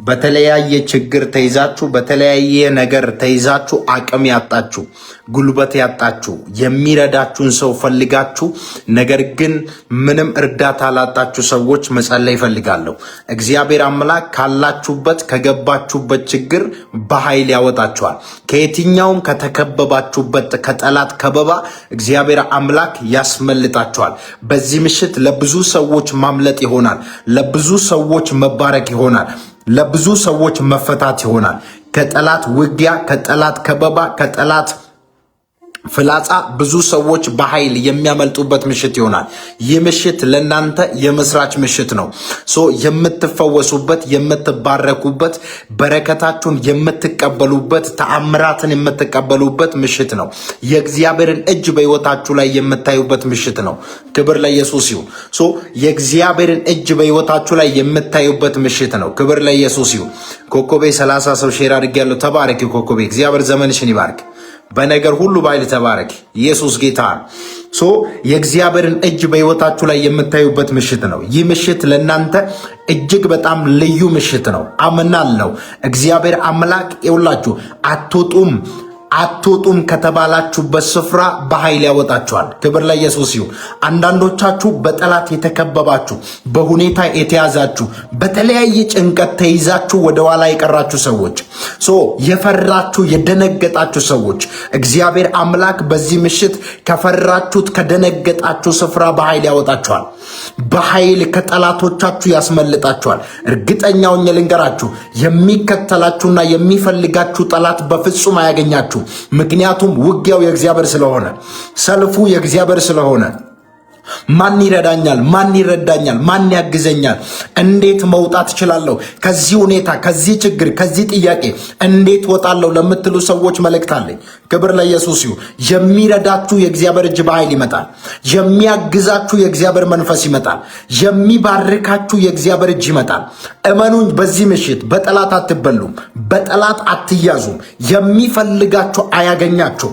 በተለያየ ችግር ተይዛችሁ በተለያየ ነገር ተይዛችሁ አቅም ያጣችሁ ጉልበት ያጣችሁ የሚረዳችሁን ሰው ፈልጋችሁ ነገር ግን ምንም እርዳታ ላጣችሁ ሰዎች መጸለይ ይፈልጋለሁ። እግዚአብሔር አምላክ ካላችሁበት ከገባችሁበት ችግር በኃይል ያወጣችኋል። ከየትኛውም ከተከበባችሁበት ከጠላት ከበባ እግዚአብሔር አምላክ ያስመልጣችኋል። በዚህ ምሽት ለብዙ ሰዎች ማምለጥ ይሆናል። ለብዙ ሰዎች መባረክ ይሆናል። ለብዙ ሰዎች መፈታት ይሆናል። ከጠላት ውጊያ፣ ከጠላት ከበባ፣ ከጠላት ፍላጻ ብዙ ሰዎች በኃይል የሚያመልጡበት ምሽት ይሆናል። ይህ ምሽት ለእናንተ የምስራች ምሽት ነው። የምትፈወሱበት፣ የምትባረኩበት፣ በረከታችሁን የምትቀበሉበት፣ ተአምራትን የምትቀበሉበት ምሽት ነው። የእግዚአብሔርን እጅ በሕይወታችሁ ላይ የምታዩበት ምሽት ነው። ክብር ለኢየሱስ ይሁን። የእግዚአብሔርን እጅ በሕይወታችሁ ላይ የምታዩበት ምሽት ነው። ክብር ለኢየሱስ ይሁን። ኮኮቤ 30 ሰው ሼር አድርጌያለሁ። ተባረክ ኮኮቤ። እግዚአብሔር ዘመንሽን ይባርክ። በነገር ሁሉ ባይል ተባረክ። ኢየሱስ ጌታ ነው። የእግዚአብሔርን እጅ በሕይወታችሁ ላይ የምታዩበት ምሽት ነው። ይህ ምሽት ለእናንተ እጅግ በጣም ልዩ ምሽት ነው። አምናለሁ። እግዚአብሔር አምላክ ይውላችሁ አትወጡም ከተባላችሁበት ስፍራ በኃይል ያወጣችኋል። ክብር ለኢየሱስ ይሁን። አንዳንዶቻችሁ በጠላት የተከበባችሁ፣ በሁኔታ የተያዛችሁ፣ በተለያየ ጭንቀት ተይዛችሁ ወደ ኋላ የቀራችሁ ሰዎች፣ የፈራችሁ የደነገጣችሁ ሰዎች እግዚአብሔር አምላክ በዚህ ምሽት ከፈራችሁት ከደነገጣችሁ ስፍራ በኃይል ያወጣችኋል። በኃይል ከጠላቶቻችሁ ያስመልጣችኋል። እርግጠኛውን ልንገራችሁ፣ የሚከተላችሁና የሚፈልጋችሁ ጠላት በፍጹም አያገኛችሁ። ምክንያቱም ውጊያው የእግዚአብሔር ስለሆነ፣ ሰልፉ የእግዚአብሔር ስለሆነ ማን ይረዳኛል? ማን ይረዳኛል? ማን ያግዘኛል? እንዴት መውጣት እችላለሁ? ከዚህ ሁኔታ፣ ከዚህ ችግር፣ ከዚህ ጥያቄ እንዴት ወጣለሁ ለምትሉ ሰዎች መልእክት አለኝ። ክብር ለኢየሱስ ይሁን። የሚረዳችሁ የእግዚአብሔር እጅ በኃይል ይመጣል። የሚያግዛችሁ የእግዚአብሔር መንፈስ ይመጣል። የሚባርካችሁ የእግዚአብሔር እጅ ይመጣል። እመኑኝ፣ በዚህ ምሽት በጠላት አትበሉም፣ በጠላት አትያዙም። የሚፈልጋችሁ አያገኛችሁ፣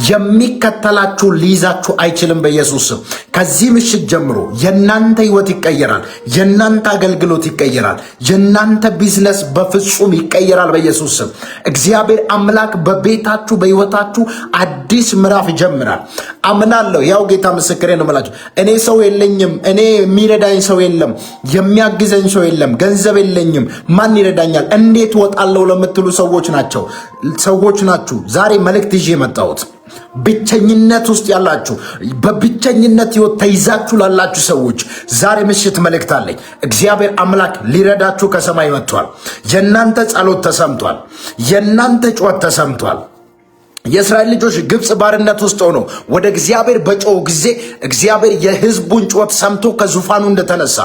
የሚከተላችሁ ሊይዛችሁ አይችልም። በኢየሱስ ስም ከዚህ ምሽት ጀምሮ የናንተ ህይወት ይቀየራል። የናንተ አገልግሎት ይቀየራል። የናንተ ቢዝነስ በፍጹም ይቀየራል። በኢየሱስ ስም እግዚአብሔር አምላክ በቤታችሁ በህይወታችሁ አዲስ ምዕራፍ ይጀምራል። አምናለሁ። ያው ጌታ ምስክሬ ነው የምላችሁ። እኔ ሰው የለኝም፣ እኔ የሚረዳኝ ሰው የለም፣ የሚያግዘኝ ሰው የለም፣ ገንዘብ የለኝም፣ ማን ይረዳኛል፣ እንዴት ወጣለሁ ለምትሉ ሰዎች ናችሁ ዛሬ መልእክት ይዤ የመጣሁት። ብቸኝነት ውስጥ ያላችሁ፣ በብቸኝነት ህይወት ተይዛችሁ ላላችሁ ሰዎች ዛሬ ምሽት መልእክት አለኝ። እግዚአብሔር አምላክ ሊረዳችሁ ከሰማይ መጥቷል። የናንተ ጸሎት ተሰምቷል። የናንተ ጩኸት ተሰምቷል። የእስራኤል ልጆች ግብፅ ባርነት ውስጥ ሆነው ወደ እግዚአብሔር በጮሁ ጊዜ እግዚአብሔር የህዝቡን ጩኸት ሰምቶ ከዙፋኑ እንደተነሳ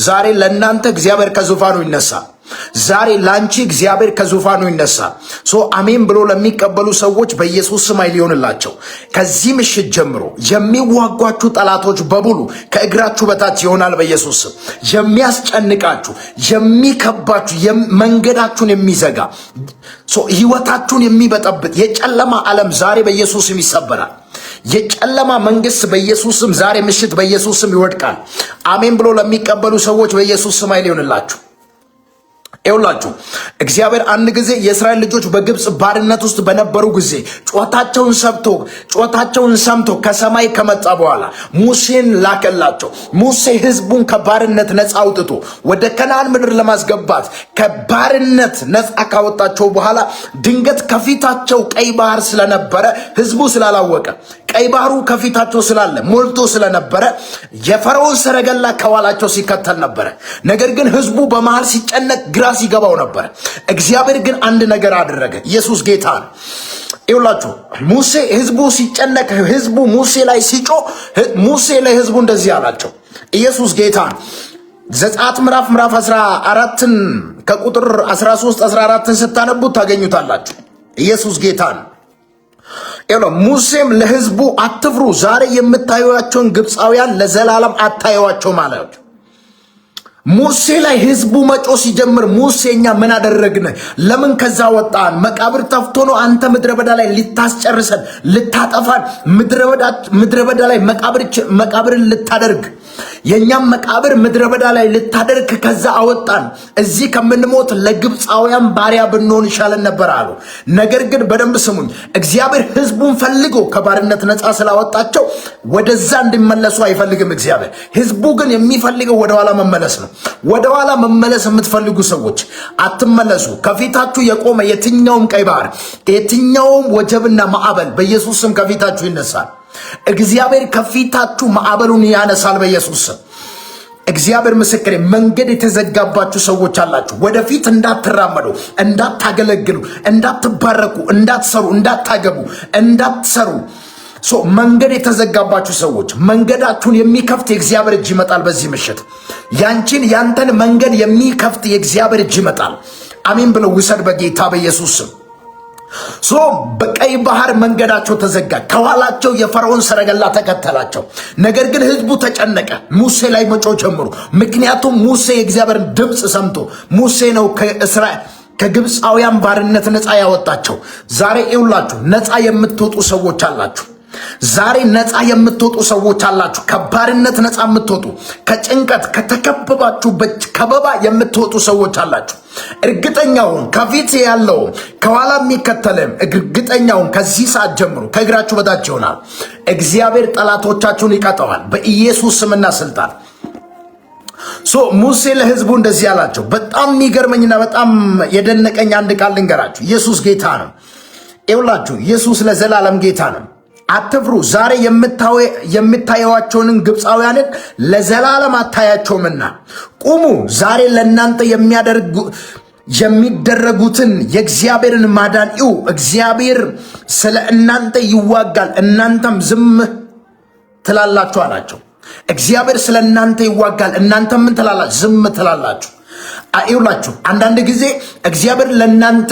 ዛሬ ለእናንተ እግዚአብሔር ከዙፋኑ ይነሳ። ዛሬ ላንቺ እግዚአብሔር ከዙፋኑ ይነሳል። አሜን ብሎ ለሚቀበሉ ሰዎች በኢየሱስ ስም ኃይል ይሆንላቸው። ከዚህ ምሽት ጀምሮ የሚዋጓችሁ ጠላቶች በሙሉ ከእግራችሁ በታች ይሆናል። በኢየሱስ ስም የሚያስጨንቃችሁ፣ የሚከባችሁ፣ መንገዳችሁን የሚዘጋ ህይወታችሁን የሚበጠብጥ የጨለማ ዓለም ዛሬ በኢየሱስ ስም ይሰበራል። የጨለማ መንግስት በኢየሱስ ስም ዛሬ ምሽት በኢየሱስ ስም ይወድቃል። አሜን ብሎ ለሚቀበሉ ሰዎች በኢየሱስ ስም ኃይል ይሆንላችሁ። ይውላችሁ እግዚአብሔር አንድ ጊዜ የእስራኤል ልጆች በግብፅ ባርነት ውስጥ በነበሩ ጊዜ ጩኸታቸውን ሰምቶ ከሰማይ ከመጣ በኋላ ሙሴን ላከላቸው። ሙሴ ህዝቡን ከባርነት ነፃ አውጥቶ ወደ ከነዓን ምድር ለማስገባት ከባርነት ነፃ ካወጣቸው በኋላ ድንገት ከፊታቸው ቀይ ባህር ስለነበረ ህዝቡ ስላላወቀ ቀይ ባህሩ ከፊታቸው ስላለ ሞልቶ ስለነበረ የፈርዖን ሰረገላ ከኋላቸው ሲከተል ነበረ። ነገር ግን ህዝቡ በመሃል ሲጨነቅ ግራ ሲገባው ነበር። እግዚአብሔር ግን አንድ ነገር አደረገ። ኢየሱስ ጌታ ነው። ይውላችሁ ሙሴ ህዝቡ ሲጨነቅ፣ ህዝቡ ሙሴ ላይ ሲጮህ፣ ሙሴ ለህዝቡ እንደዚህ አላቸው። ኢየሱስ ጌታ ነው። ዘጸአት ምዕራፍ 14ን ከቁጥር 13 14ን ስታነቡት ታገኙታላችሁ። ኢየሱስ ጌታ ነው። ሙሴም ለህዝቡ አትፍሩ፣ ዛሬ የምታዩዋቸውን ግብፃውያን ለዘላለም አታዩዋቸው ማለት። ሙሴ ላይ ህዝቡ መጮ ሲጀምር ሙሴኛ ምን አደረግን? ለምን ከዛ ወጣን? መቃብር ተፍቶ ነው አንተ ምድረ በዳ ላይ ልታስጨርሰን ልታጠፋን ምድረ በዳ ላይ መቃብርን ልታደርግ የኛም መቃብር ምድረ በዳ ላይ ልታደርግ ከዛ አወጣን። እዚህ ከምንሞት ለግብፃውያን ባሪያ ብንሆን ይሻለን ነበር አሉ። ነገር ግን በደንብ ስሙኝ፣ እግዚአብሔር ህዝቡን ፈልጎ ከባርነት ነፃ ስላወጣቸው ወደዛ እንዲመለሱ አይፈልግም እግዚአብሔር። ህዝቡ ግን የሚፈልገው ወደኋላ መመለስ ነው። ወደኋላ መመለስ የምትፈልጉ ሰዎች አትመለሱ። ከፊታችሁ የቆመ የትኛውም ቀይ ባህር፣ የትኛውም ወጀብና ማዕበል በኢየሱስ ስም ከፊታችሁ ይነሳል። እግዚአብሔር ከፊታችሁ ማዕበሉን ያነሳል በኢየሱስ ስም። እግዚአብሔር ምስክሬ፣ መንገድ የተዘጋባችሁ ሰዎች አላችሁ። ወደፊት እንዳትራመዱ፣ እንዳታገለግሉ፣ እንዳትባረኩ፣ እንዳትሰሩ፣ እንዳታገቡ፣ እንዳትሰሩ መንገድ የተዘጋባችሁ ሰዎች መንገዳችሁን የሚከፍት የእግዚአብሔር እጅ ይመጣል። በዚህ ምሽት ያንተን መንገድ የሚከፍት የእግዚአብሔር እጅ ይመጣል። አሜን ብለው ውሰድ በጌታ በኢየሱስ ስም። በቀይ ባህር መንገዳቸው ተዘጋ። ከኋላቸው የፈርዖን ሰረገላ ተከተላቸው። ነገር ግን ህዝቡ ተጨነቀ። ሙሴ ላይ መጮህ ጀመሩ። ምክንያቱም ሙሴ የእግዚአብሔርን ድምፅ ሰምቶ ሙሴ ነው ከግብፃውያን ባርነት ነፃ ያወጣቸው። ዛሬ ይውላችሁ ነፃ የምትወጡ ሰዎች አላችሁ። ዛሬ ነፃ የምትወጡ ሰዎች አላችሁ። ከባርነት ነፃ የምትወጡ፣ ከጭንቀት ከተከበባችሁበት ከበባ የምትወጡ ሰዎች አላችሁ። እርግጠኛውን ከፊት ያለው ከኋላ የሚከተልም እርግጠኛውን ከዚህ ሰዓት ጀምሮ ከእግራችሁ በታች ይሆናል። እግዚአብሔር ጠላቶቻችሁን ይቀጠዋል በኢየሱስ ስምና ስልጣን። ሙሴ ለህዝቡ እንደዚህ አላቸው። በጣም የሚገርመኝና በጣም የደነቀኝ አንድ ቃል ልንገራችሁ። ኢየሱስ ጌታ ነው። ይውላችሁ ኢየሱስ ለዘላለም ጌታ ነው። አትፍሩ። ዛሬ የምታዩዋቸውን ግብፃውያንን ለዘላለም አታያቸውምና ቁሙ። ዛሬ ለእናንተ የሚደረጉትን የእግዚአብሔርን ማዳን እዩ። እግዚአብሔር ስለ እናንተ ይዋጋል፣ እናንተም ዝም ትላላችሁ አላቸው። እግዚአብሔር ስለ እናንተ ይዋጋል፣ እናንተም ምን ትላላችሁ? ዝም ትላላችሁ። ይውላችሁ አንዳንድ ጊዜ እግዚአብሔር ለእናንተ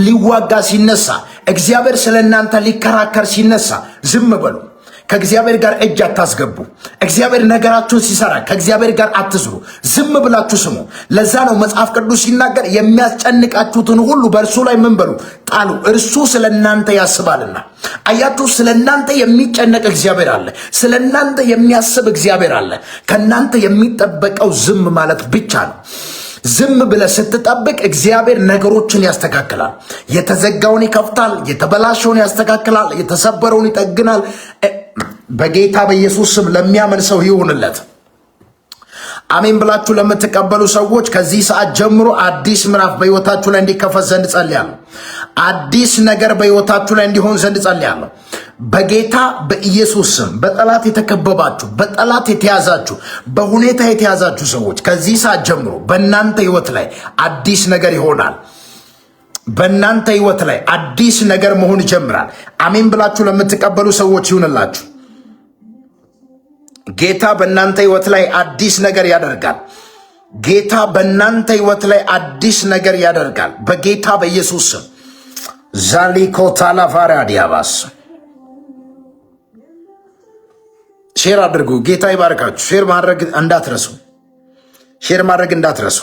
ሊዋጋ ሲነሳ፣ እግዚአብሔር ስለ እናንተ ሊከራከር ሲነሳ ዝም በሉ። ከእግዚአብሔር ጋር እጅ አታስገቡ። እግዚአብሔር ነገራችሁን ሲሰራ ከእግዚአብሔር ጋር አትስሩ። ዝም ብላችሁ ስሙ። ለዛ ነው መጽሐፍ ቅዱስ ሲናገር የሚያስጨንቃችሁትን ሁሉ በእርሱ ላይ ምን በሉ? ጣሉ፣ እርሱ ስለ እናንተ ያስባልና። አያችሁ፣ ስለ እናንተ የሚጨነቅ እግዚአብሔር አለ። ስለ እናንተ የሚያስብ እግዚአብሔር አለ። ከእናንተ የሚጠበቀው ዝም ማለት ብቻ ነው። ዝም ብለህ ስትጠብቅ እግዚአብሔር ነገሮችን ያስተካክላል። የተዘጋውን ይከፍታል፣ የተበላሸውን ያስተካክላል፣ የተሰበረውን ይጠግናል። በጌታ በኢየሱስ ስም ለሚያምን ሰው ይሁንለት። አሜን ብላችሁ ለምትቀበሉ ሰዎች ከዚህ ሰዓት ጀምሮ አዲስ ምዕራፍ በሕይወታችሁ ላይ እንዲከፈት ዘንድ ጸልያለሁ። አዲስ ነገር በሕይወታችሁ ላይ እንዲሆን ዘንድ ጸልያለሁ። በጌታ በኢየሱስ ስም በጠላት የተከበባችሁ፣ በጠላት የተያዛችሁ፣ በሁኔታ የተያዛችሁ ሰዎች ከዚህ ሰዓት ጀምሮ በእናንተ ሕይወት ላይ አዲስ ነገር ይሆናል። በእናንተ ሕይወት ላይ አዲስ ነገር መሆን ይጀምራል። አሜን ብላችሁ ለምትቀበሉ ሰዎች ይሁንላችሁ። ጌታ በእናንተ ሕይወት ላይ አዲስ ነገር ያደርጋል። ጌታ በእናንተ ሕይወት ላይ አዲስ ነገር ያደርጋል። በጌታ በኢየሱስ ስም ዛሊኮታላፋራ ዲያባስ ሼር አድርጉ። ጌታ ይባርካችሁ። ሼር ማድረግ እንዳትረሱ። ሼር ማድረግ እንዳትረሱ።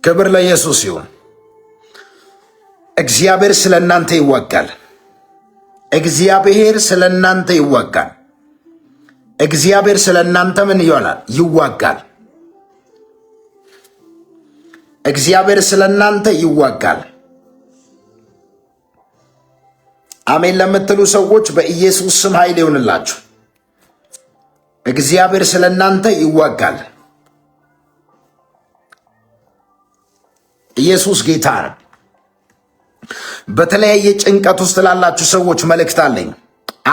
ክብር ለኢየሱስ ይሁን። እግዚአብሔር ስለ እናንተ ይዋጋል። እግዚአብሔር ስለ እናንተ ይዋጋል። እግዚአብሔር ስለ እናንተ ምን ይሆናል? ይዋጋል። እግዚአብሔር ስለ እናንተ ይዋጋል። አሜን ለምትሉ ሰዎች በኢየሱስ ስም ኃይል ይሆንላችሁ። እግዚአብሔር ስለ እናንተ ይዋጋል። ኢየሱስ ጌታ ነው። በተለያየ ጭንቀት ውስጥ ላላችሁ ሰዎች መልእክት አለኝ።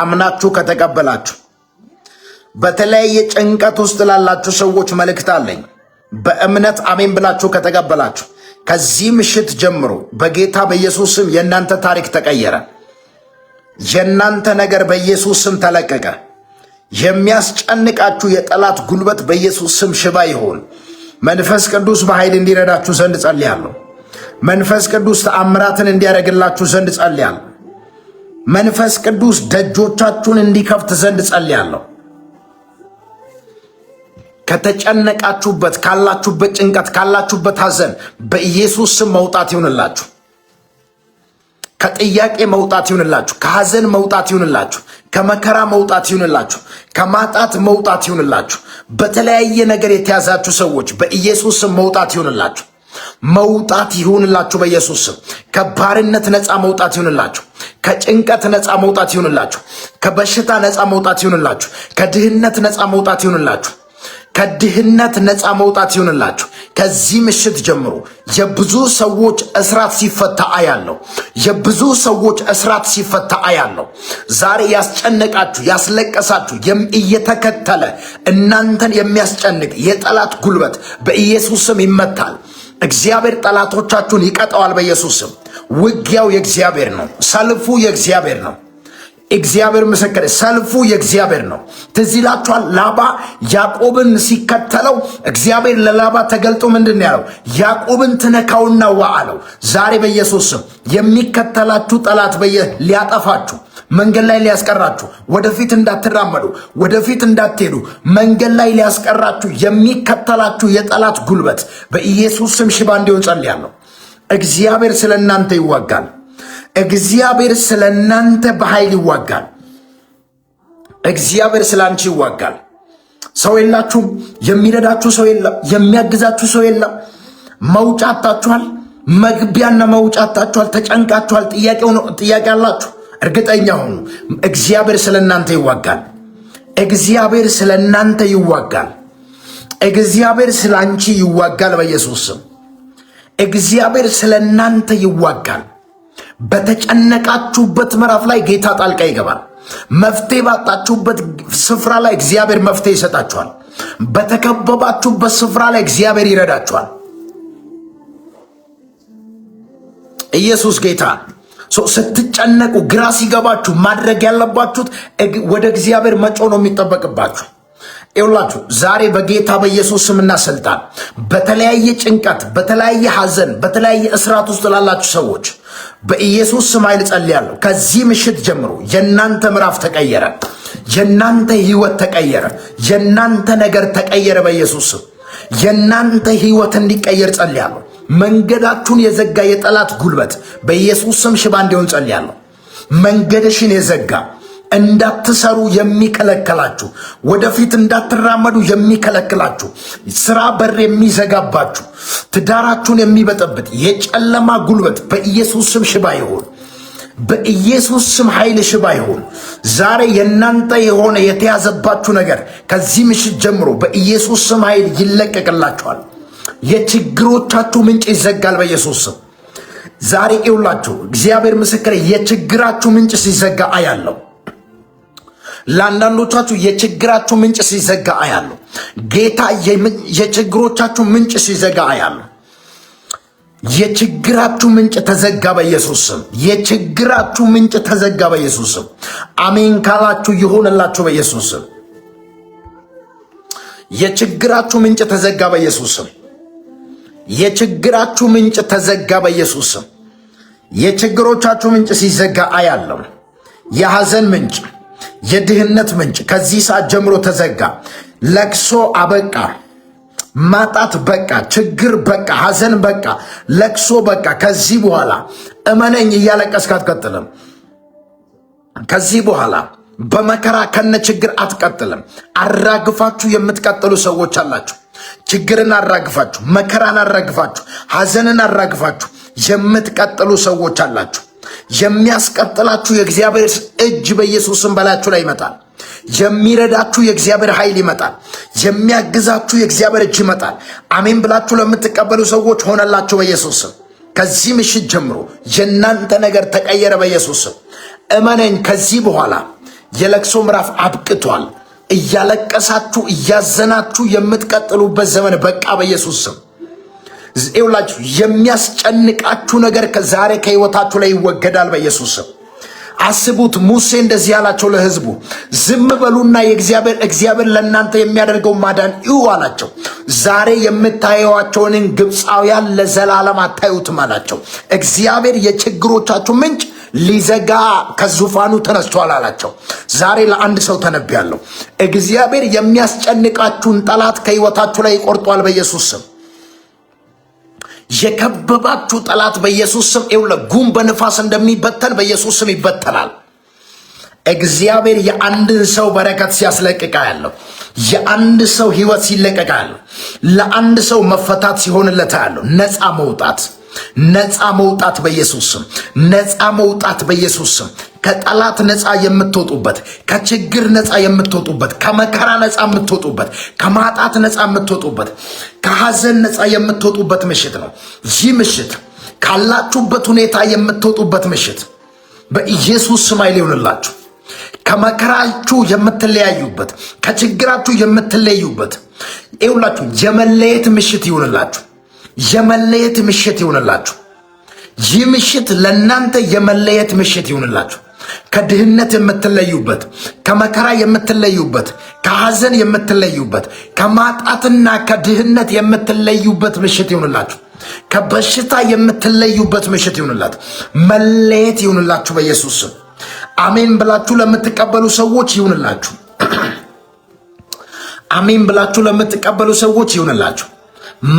አምናችሁ ከተቀበላችሁ በተለያየ ጭንቀት ውስጥ ላላችሁ ሰዎች መልእክት አለኝ። በእምነት አሜን ብላችሁ ከተቀበላችሁ ከዚህ ምሽት ጀምሮ በጌታ በኢየሱስ ስም የእናንተ ታሪክ ተቀየረ። የእናንተ ነገር በኢየሱስ ስም ተለቀቀ። የሚያስጨንቃችሁ የጠላት ጉልበት በኢየሱስ ስም ሽባ ይሆን። መንፈስ ቅዱስ በኃይል እንዲረዳችሁ ዘንድ ጸልያለሁ። መንፈስ ቅዱስ ተአምራትን እንዲያደርግላችሁ ዘንድ ጸልያለሁ። መንፈስ ቅዱስ ደጆቻችሁን እንዲከፍት ዘንድ ጸልያለሁ። ከተጨነቃችሁበት ካላችሁበት ጭንቀት ካላችሁበት ሐዘን በኢየሱስ ስም መውጣት ይሁንላችሁ። ከጥያቄ መውጣት ይሁንላችሁ። ከሐዘን መውጣት ይሁንላችሁ። ከመከራ መውጣት ይሁንላችሁ። ከማጣት መውጣት ይሁንላችሁ። በተለያየ ነገር የተያዛችሁ ሰዎች በኢየሱስ ስም መውጣት ይሁንላችሁ። መውጣት ይሁንላችሁ በኢየሱስ ስም። ከባርነት ነፃ መውጣት ይሁንላችሁ። ከጭንቀት ነፃ መውጣት ይሁንላችሁ። ከበሽታ ነፃ መውጣት ይሁንላችሁ። ከድህነት ነፃ መውጣት ይሁንላችሁ። ከድህነት ነፃ መውጣት ይሁንላችሁ። ከዚህ ምሽት ጀምሮ የብዙ ሰዎች እስራት ሲፈታ አያለው። የብዙ ሰዎች እስራት ሲፈታ አያለው። ዛሬ ያስጨነቃችሁ ያስለቀሳችሁ እየተከተለ እናንተን የሚያስጨንቅ የጠላት ጉልበት በኢየሱስ ስም ይመታል። እግዚአብሔር ጠላቶቻችሁን ይቀጣዋል በኢየሱስ ስም። ውጊያው የእግዚአብሔር ነው። ሰልፉ የእግዚአብሔር ነው። እግዚአብሔር ምስክር፣ ሰልፉ የእግዚአብሔር ነው። ትዝ ይላችኋል ላባ ያዕቆብን ሲከተለው እግዚአብሔር ለላባ ተገልጦ ምንድን ያለው? ያዕቆብን ትነካውና ዋ አለው። ዛሬ በኢየሱስ ስም የሚከተላችሁ ጠላት ሊያጠፋችሁ፣ መንገድ ላይ ሊያስቀራችሁ፣ ወደፊት እንዳትራመዱ፣ ወደፊት እንዳትሄዱ መንገድ ላይ ሊያስቀራችሁ የሚከተላችሁ የጠላት ጉልበት በኢየሱስ ስም ሽባ እንዲሆን ጸልያለሁ። እግዚአብሔር ስለ እናንተ ይዋጋል። እግዚአብሔር ስለ እናንተ በኃይል ይዋጋል። እግዚአብሔር ስለ አንቺ ይዋጋል። ሰው የላችሁም፣ የሚረዳችሁ ሰው የለም፣ የሚያግዛችሁ ሰው የለም። መውጫ አጣችኋል፣ መግቢያና መውጫ አጣችኋል፣ ተጨንቃችኋል፣ ጥያቄ አላችሁ። እርግጠኛ ሁኑ፣ እግዚአብሔር ስለ እናንተ ይዋጋል። እግዚአብሔር ስለ እናንተ ይዋጋል። እግዚአብሔር ስለ አንቺ ይዋጋል በኢየሱስ ስም። እግዚአብሔር ስለ እናንተ ይዋጋል። በተጨነቃችሁበት ምዕራፍ ላይ ጌታ ጣልቃ ይገባል። መፍትሄ ባጣችሁበት ስፍራ ላይ እግዚአብሔር መፍትሄ ይሰጣችኋል። በተከበባችሁበት ስፍራ ላይ እግዚአብሔር ይረዳችኋል። ኢየሱስ ጌታ። ስትጨነቁ ግራ ሲገባችሁ ማድረግ ያለባችሁት ወደ እግዚአብሔር መጮህ ነው የሚጠበቅባችሁ። ይውላችሁ ዛሬ በጌታ በኢየሱስ ስምና ስልጣን በተለያየ ጭንቀት፣ በተለያየ ሐዘን፣ በተለያየ እስራት ውስጥ ላላችሁ ሰዎች በኢየሱስ ስም ኃይል ጸልያለሁ። ከዚህ ምሽት ጀምሮ የናንተ ምዕራፍ ተቀየረ። የናንተ ህይወት ተቀየረ። የናንተ ነገር ተቀየረ በኢየሱስ ስም። የናንተ ህይወት እንዲቀየር ጸልያለሁ። መንገዳችሁን የዘጋ የጠላት ጉልበት በኢየሱስ ስም ሽባ እንዲሆን ጸልያለሁ። መንገድሽን የዘጋ እንዳትሰሩ የሚከለክላችሁ፣ ወደፊት እንዳትራመዱ የሚከለክላችሁ፣ ስራ በር የሚዘጋባችሁ፣ ትዳራችሁን የሚበጠብጥ የጨለማ ጉልበት በኢየሱስ ስም ሽባ ይሁን። በኢየሱስ ስም ኃይል ሽባ ይሁን። ዛሬ የናንተ የሆነ የተያዘባችሁ ነገር ከዚህ ምሽት ጀምሮ በኢየሱስ ስም ኃይል ይለቀቅላችኋል። የችግሮቻችሁ ምንጭ ይዘጋል በኢየሱስ ስም። ዛሬ ይውላችሁ እግዚአብሔር ምስክር፣ የችግራችሁ ምንጭ ሲዘጋ አያለው። ለአንዳንዶቻችሁ የችግራችሁ ምንጭ ሲዘጋ አያለሁ። ጌታ የችግሮቻችሁ ምንጭ ሲዘጋ አያለሁ። የችግራችሁ ምንጭ ተዘጋ በኢየሱስ ስም። የችግራችሁ ምንጭ ተዘጋ በኢየሱስ ስም። አሜን ካላችሁ ይሆንላችሁ በኢየሱስ ስም። የችግራችሁ ምንጭ ተዘጋ በኢየሱስ ስም። የችግራችሁ ምንጭ ተዘጋ በኢየሱስ ስም። የችግሮቻችሁ ምንጭ ሲዘጋ አያለሁ። የሐዘን ምንጭ፣ የድህነት ምንጭ ከዚህ ሰዓት ጀምሮ ተዘጋ። ለቅሶ አበቃ። ማጣት በቃ። ችግር በቃ። ሐዘን በቃ። ለቅሶ በቃ። ከዚህ በኋላ እመነኝ እያለቀስክ አትቀጥልም። ከዚህ በኋላ በመከራ ከነ ችግር አትቀጥልም። አራግፋችሁ የምትቀጥሉ ሰዎች አላችሁ። ችግርን አራግፋችሁ፣ መከራን አራግፋችሁ፣ ሐዘንን አራግፋችሁ የምትቀጥሉ ሰዎች አላችሁ። የሚያስቀጥላችሁ የእግዚአብሔር እጅ በኢየሱስም በላችሁ ላይ ይመጣል። የሚረዳችሁ የእግዚአብሔር ኃይል ይመጣል። የሚያግዛችሁ የእግዚአብሔር እጅ ይመጣል። አሜን ብላችሁ ለምትቀበሉ ሰዎች ሆነላችሁ በኢየሱስም። ከዚህ ምሽት ጀምሮ የእናንተ ነገር ተቀየረ በኢየሱስም። እመነኝ፣ ከዚህ በኋላ የለቅሶ ምዕራፍ አብቅቷል። እያለቀሳችሁ እያዘናችሁ የምትቀጥሉበት ዘመን በቃ በኢየሱስም። ይውላችሁ የሚያስጨንቃችሁ ነገር ከዛሬ ከህይወታችሁ ላይ ይወገዳል በኢየሱስም። አስቡት፣ ሙሴ እንደዚህ ያላቸው ለህዝቡ፣ ዝም በሉና እግዚአብሔር ለእናንተ የሚያደርገው ማዳን እዩ አላቸው። ዛሬ የምታዩዋቸውን ግብፃውያን ለዘላለም አታዩትም አላቸው። እግዚአብሔር የችግሮቻችሁ ምንጭ ሊዘጋ ከዙፋኑ ተነስቷል አላቸው። ዛሬ ለአንድ ሰው ተነብያለሁ። እግዚአብሔር የሚያስጨንቃችሁን ጠላት ከሕይወታችሁ ላይ ይቆርጧል በኢየሱስ ስም። የከበባችሁ ጠላት በኢየሱስ ስም ጉም በንፋስ እንደሚበተን በኢየሱስ ስም ይበተናል። እግዚአብሔር የአንድን ሰው በረከት ሲያስለቅቃ ያለው የአንድ ሰው ሕይወት ሲለቀቃ ያለው ለአንድ ሰው መፈታት ሲሆንለት ያለው ነፃ መውጣት በኢየሱስ ስም፣ ነፃ መውጣት በኢየሱስ ስም። ከጠላት ነፃ የምትወጡበት፣ ከችግር ነፃ የምትወጡበት፣ ከመከራ ነፃ የምትወጡበት፣ ከማጣት ነፃ የምትወጡበት፣ ከሐዘን ነፃ የምትወጡበት ምሽት ነው። ይህ ምሽት ካላችሁበት ሁኔታ የምትወጡበት ምሽት በኢየሱስ ስም ኃይል ይሁንላችሁ። ከመከራችሁ የምትለያዩበት፣ ከችግራችሁ የምትለዩበት ይሁንላችሁ። የመለየት ምሽት ይሁንላችሁ። የመለየት ምሽት ይሁንላችሁ። ይህ ምሽት ለእናንተ የመለየት ምሽት ይሁንላችሁ። ከድህነት የምትለዩበት፣ ከመከራ የምትለዩበት፣ ከሐዘን የምትለዩበት፣ ከማጣትና ከድህነት የምትለዩበት ምሽት ይሁንላችሁ። ከበሽታ የምትለዩበት ምሽት ይሁንላችሁ። መለየት ይሁንላችሁ በኢየሱስ ስም። አሜን ብላችሁ ለምትቀበሉ ሰዎች ይሁንላችሁ። አሜን ብላችሁ ለምትቀበሉ ሰዎች ይሁንላችሁ።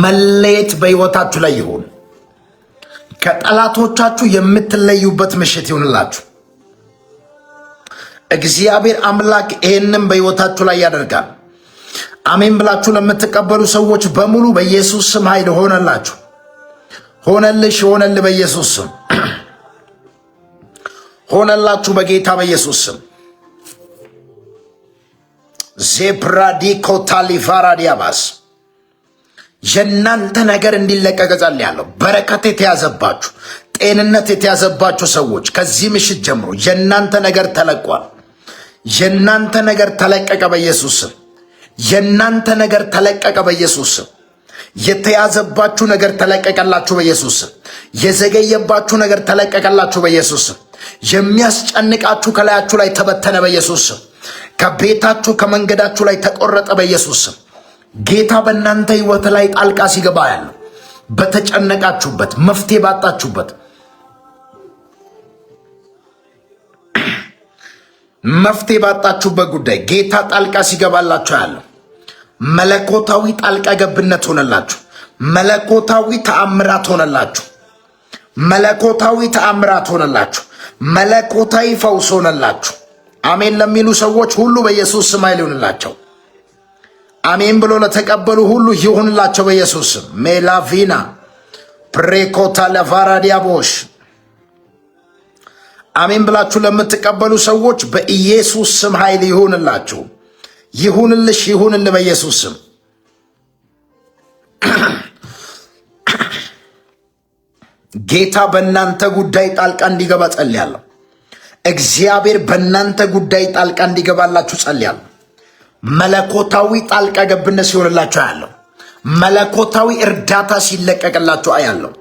መለየት በሕይወታችሁ ላይ ይሁን። ከጠላቶቻችሁ የምትለዩበት ምሽት ይሁንላችሁ። እግዚአብሔር አምላክ ይህንም በሕይወታችሁ ላይ ያደርጋል። አሜን ብላችሁ ለምትቀበሉ ሰዎች በሙሉ በኢየሱስ ስም ኃይል ሆነላችሁ። ሆነልሽ፣ ሆነል በኢየሱስ ስም ሆነላችሁ በጌታ በኢየሱስ ስም። ዜፕራዲኮታሊፋራዲያባስ የእናንተ ነገር እንዲለቀቅ ጸልያለሁ። በረከት የተያዘባችሁ፣ ጤንነት የተያዘባችሁ ሰዎች ከዚህ ምሽት ጀምሮ የእናንተ ነገር ተለቋል። የእናንተ ነገር ተለቀቀ በኢየሱስ ስም። የእናንተ ነገር ተለቀቀ በኢየሱስ ስም። የተያዘባችሁ ነገር ተለቀቀላችሁ በኢየሱስ ስም። የዘገየባችሁ ነገር ተለቀቀላችሁ በኢየሱስ ስም። የሚያስጨንቃችሁ ከላያችሁ ላይ ተበተነ በኢየሱስ ስም። ከቤታችሁ ከመንገዳችሁ ላይ ተቆረጠ በኢየሱስ ስም። ጌታ በእናንተ ሕይወት ላይ ጣልቃ ሲገባ ያለው በተጨነቃችሁበት፣ መፍትሄ ባጣችሁበት፣ መፍትሄ ባጣችሁበት ጉዳይ ጌታ ጣልቃ ሲገባላችሁ ያለው መለኮታዊ ጣልቃ ገብነት ሆነላችሁ። መለኮታዊ ተአምራት ሆነላችሁ። መለኮታዊ ተአምራት ሆነላችሁ። መለኮታዊ ፈውስ ሆነላችሁ። አሜን ለሚሉ ሰዎች ሁሉ በኢየሱስ ስም ኃይል ይሁንላቸው። አሜን ብሎ ለተቀበሉ ሁሉ ይሁንላቸው በኢየሱስ ስም። ሜላቪና ፕሬኮታ ለቫራዲያቦሽ አሜን ብላችሁ ለምትቀበሉ ሰዎች በኢየሱስ ስም ኃይል ይሁንላችሁ። ይሁንልሽ፣ ይሁንል በኢየሱስ ስም። ጌታ በእናንተ ጉዳይ ጣልቃ እንዲገባ ጸልያለሁ። እግዚአብሔር በእናንተ ጉዳይ ጣልቃ እንዲገባላችሁ ጸልያለሁ። መለኮታዊ ጣልቃ ገብነት ሲሆንላችሁ አያለሁ። መለኮታዊ እርዳታ ሲለቀቅላችሁ አያለሁ።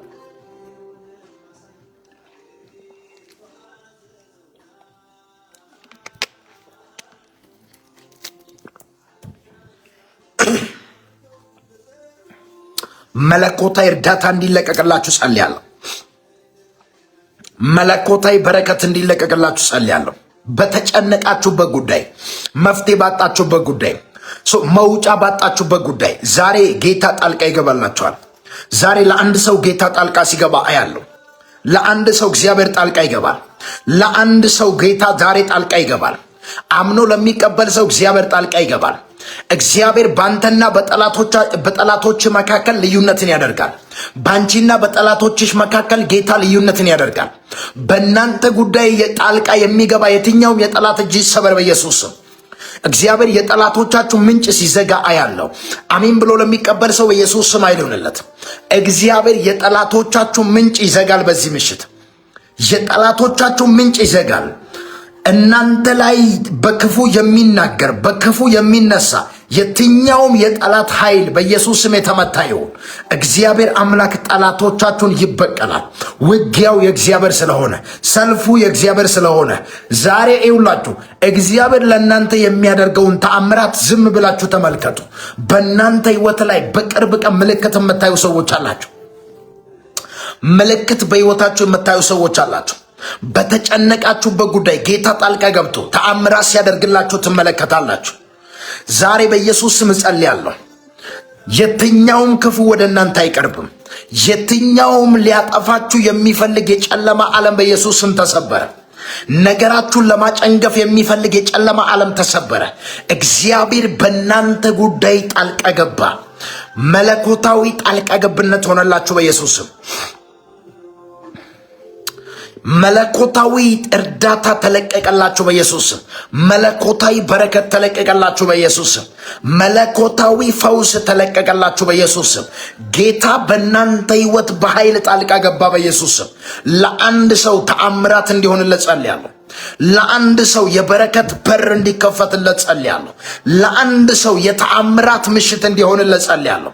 መለኮታዊ እርዳታ እንዲለቀቅላችሁ ጸልያለሁ። መለኮታዊ በረከት እንዲለቀቅላችሁ ጸልያለሁ። በተጨነቃችሁበት ጉዳይ፣ መፍትሄ ባጣችሁበት ጉዳይ፣ መውጫ ባጣችሁበት ጉዳይ ዛሬ ጌታ ጣልቃ ይገባላችኋል። ዛሬ ለአንድ ሰው ጌታ ጣልቃ ሲገባ አያለሁ። ለአንድ ሰው እግዚአብሔር ጣልቃ ይገባል። ለአንድ ሰው ጌታ ዛሬ ጣልቃ ይገባል። አምኖ ለሚቀበል ሰው እግዚአብሔር ጣልቃ ይገባል። እግዚአብሔር ባንተና በጠላቶች መካከል ልዩነትን ያደርጋል። ባንቺና በጠላቶችሽ መካከል ጌታ ልዩነትን ያደርጋል። በእናንተ ጉዳይ ጣልቃ የሚገባ የትኛውም የጠላት እጅ ይሰበር በኢየሱስ ስም። እግዚአብሔር የጠላቶቻችሁ ምንጭ ሲዘጋ አያለው። አሜን ብሎ ለሚቀበል ሰው በኢየሱስ ስም አይልሆንለት። እግዚአብሔር የጠላቶቻችሁ ምንጭ ይዘጋል። በዚህ ምሽት የጠላቶቻችሁ ምንጭ ይዘጋል። እናንተ ላይ በክፉ የሚናገር በክፉ የሚነሳ የትኛውም የጠላት ኃይል በኢየሱስ ስም የተመታ ይሁን። እግዚአብሔር አምላክ ጠላቶቻችሁን ይበቀላል። ውጊያው የእግዚአብሔር ስለሆነ፣ ሰልፉ የእግዚአብሔር ስለሆነ ዛሬ ይውላችሁ እግዚአብሔር ለእናንተ የሚያደርገውን ተአምራት ዝም ብላችሁ ተመልከቱ። በእናንተ ሕይወት ላይ በቅርብ ቀን ምልክት የምታዩ ሰዎች አላችሁ። ምልክት በሕይወታችሁ የምታዩ ሰዎች አላችሁ። በተጨነቃችሁበት ጉዳይ ጌታ ጣልቃ ገብቶ ተአምራት ሲያደርግላችሁ ትመለከታላችሁ። ዛሬ በኢየሱስ ስም እጸልያለሁ። የትኛውም ክፉ ወደ እናንተ አይቀርብም። የትኛውም ሊያጠፋችሁ የሚፈልግ የጨለማ ዓለም በኢየሱስ ስም ተሰበረ። ነገራችሁን ለማጨንገፍ የሚፈልግ የጨለማ ዓለም ተሰበረ። እግዚአብሔር በእናንተ ጉዳይ ጣልቃ ገባ። መለኮታዊ ጣልቃ ገብነት ሆነላችሁ በኢየሱስ ስም። መለኮታዊ እርዳታ ተለቀቀላችሁ በኢየሱስ ስም። መለኮታዊ በረከት ተለቀቀላችሁ በኢየሱስ ስም። መለኮታዊ ፈውስ ተለቀቀላችሁ በኢየሱስ ስም። ጌታ በእናንተ ሕይወት በኃይል ጣልቃ ገባ በኢየሱስ ስም። ለአንድ ሰው ተአምራት እንዲሆንለት ጸልያለሁ። ለአንድ ሰው የበረከት በር እንዲከፈትለት ጸልያለሁ። ለአንድ ሰው የተአምራት ምሽት እንዲሆንለት ጸልያለሁ።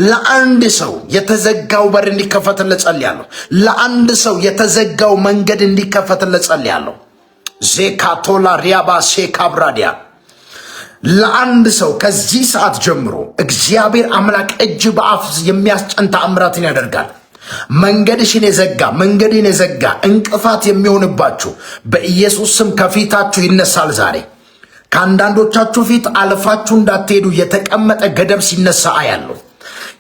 ለአንድ ሰው የተዘጋው በር እንዲከፈትለት ጸልያለሁ። ለአንድ ሰው የተዘጋው መንገድ እንዲከፈትለት ጸልያለሁ። ዜካቶላ ሪያባ ሼካብራዲያ ለአንድ ሰው ከዚህ ሰዓት ጀምሮ እግዚአብሔር አምላክ እጅ በአፍ የሚያስጨን ተአምራትን ያደርጋል። መንገድሽን የዘጋ መንገድን የዘጋ እንቅፋት የሚሆንባችሁ በኢየሱስ ስም ከፊታችሁ ይነሳል። ዛሬ ከአንዳንዶቻችሁ ፊት አልፋችሁ እንዳትሄዱ የተቀመጠ ገደብ ሲነሳ አያለሁ።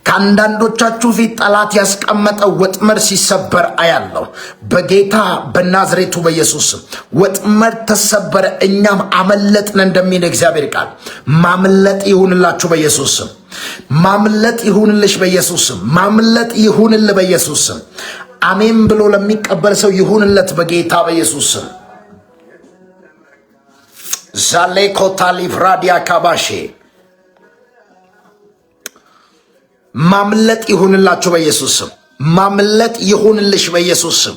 ከአንዳንዶቻችሁ ፊት ጠላት ያስቀመጠው ወጥመድ ሲሰበር አያለሁ። በጌታ በናዝሬቱ በኢየሱስ ስም ወጥመድ ተሰበረ፣ እኛም አመለጥን እንደሚል እግዚአብሔር ቃል ማምለጥ ይሁንላችሁ በኢየሱስ ስም። ማምለጥ ይሁንልሽ በኢየሱስ ስም። ማምለጥ ይሁንል በኢየሱስ ስም። አሜን ብሎ ለሚቀበል ሰው ይሁንለት በጌታ በኢየሱስ ስም። ዛሌ ኮታሊ ፍራዲያ ካባሼ ማምለጥ ይሁንላችሁ በኢየሱስ ስም። ማምለጥ ይሁንልሽ በኢየሱስ ስም።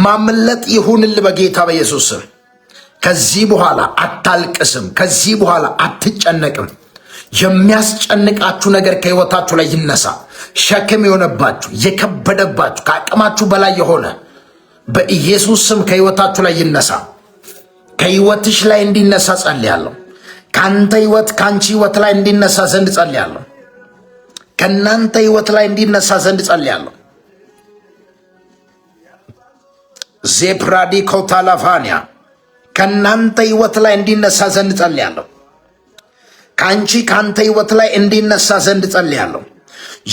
ማምለጥ ይሁንል በጌታ በኢየሱስ ስም። ከዚህ በኋላ አታልቅስም። ከዚህ በኋላ አትጨነቅም። የሚያስጨንቃችሁ ነገር ከሕይወታችሁ ላይ ይነሳ። ሸክም የሆነባችሁ የከበደባችሁ ከአቅማችሁ በላይ የሆነ በኢየሱስ ስም ከሕይወታችሁ ላይ ይነሳ። ከሕይወትሽ ላይ እንዲነሳ ጸልያለሁ። ከአንተ ሕይወት ከአንቺ ሕይወት ላይ እንዲነሳ ዘንድ ጸልያለሁ። ከእናንተ ሕይወት ላይ እንዲነሳ ዘንድ ጸልያለሁ። ዜፕራዲ ኮታላፋኒያ ከእናንተ ሕይወት ላይ እንዲነሳ ዘንድ ጸልያለሁ። ከአንቺ ከአንተ ሕይወት ላይ እንዲነሳ ዘንድ ጸልያለሁ።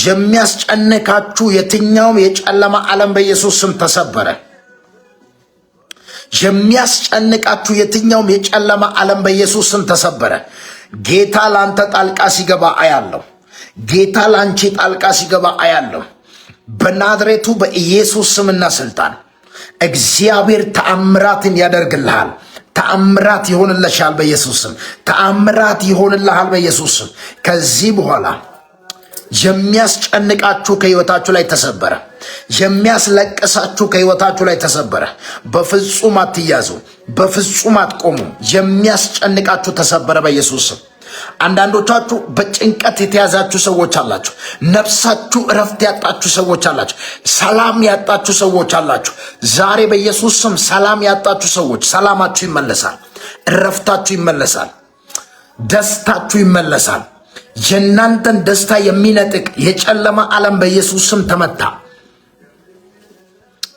የሚያስጨንቃችሁ የትኛውም የጨለማ ዓለም በኢየሱስ ስም ተሰበረ። የሚያስጨንቃችሁ የትኛውም የጨለማ ዓለም በኢየሱስ ስም ተሰበረ። ጌታ ላንተ ጣልቃ ሲገባ አያለሁ። ጌታ ላንቺ ጣልቃ ሲገባ አያለሁ። በናዝሬቱ በኢየሱስ ስምና ስልጣን እግዚአብሔር ተአምራትን ያደርግልሃል። ተአምራት ይሆንልሻል በኢየሱስ ስም። ተአምራት ይሆንልሃል በኢየሱስ ስም። ከዚህ በኋላ የሚያስጨንቃችሁ ከሕይወታችሁ ላይ ተሰበረ። የሚያስለቅሳችሁ ከሕይወታችሁ ላይ ተሰበረ። በፍጹም አትያዙ፣ በፍጹም አትቆሙ። የሚያስጨንቃችሁ ተሰበረ በኢየሱስ ስም። አንዳንዶቻችሁ በጭንቀት የተያዛችሁ ሰዎች አላችሁ። ነፍሳችሁ እረፍት ያጣችሁ ሰዎች አላችሁ። ሰላም ያጣችሁ ሰዎች አላችሁ። ዛሬ በኢየሱስ ስም ሰላም ያጣችሁ ሰዎች ሰላማችሁ ይመለሳል። እረፍታችሁ ይመለሳል። ደስታችሁ ይመለሳል። የእናንተን ደስታ የሚነጥቅ የጨለማ ዓለም በኢየሱስ ስም ተመታ።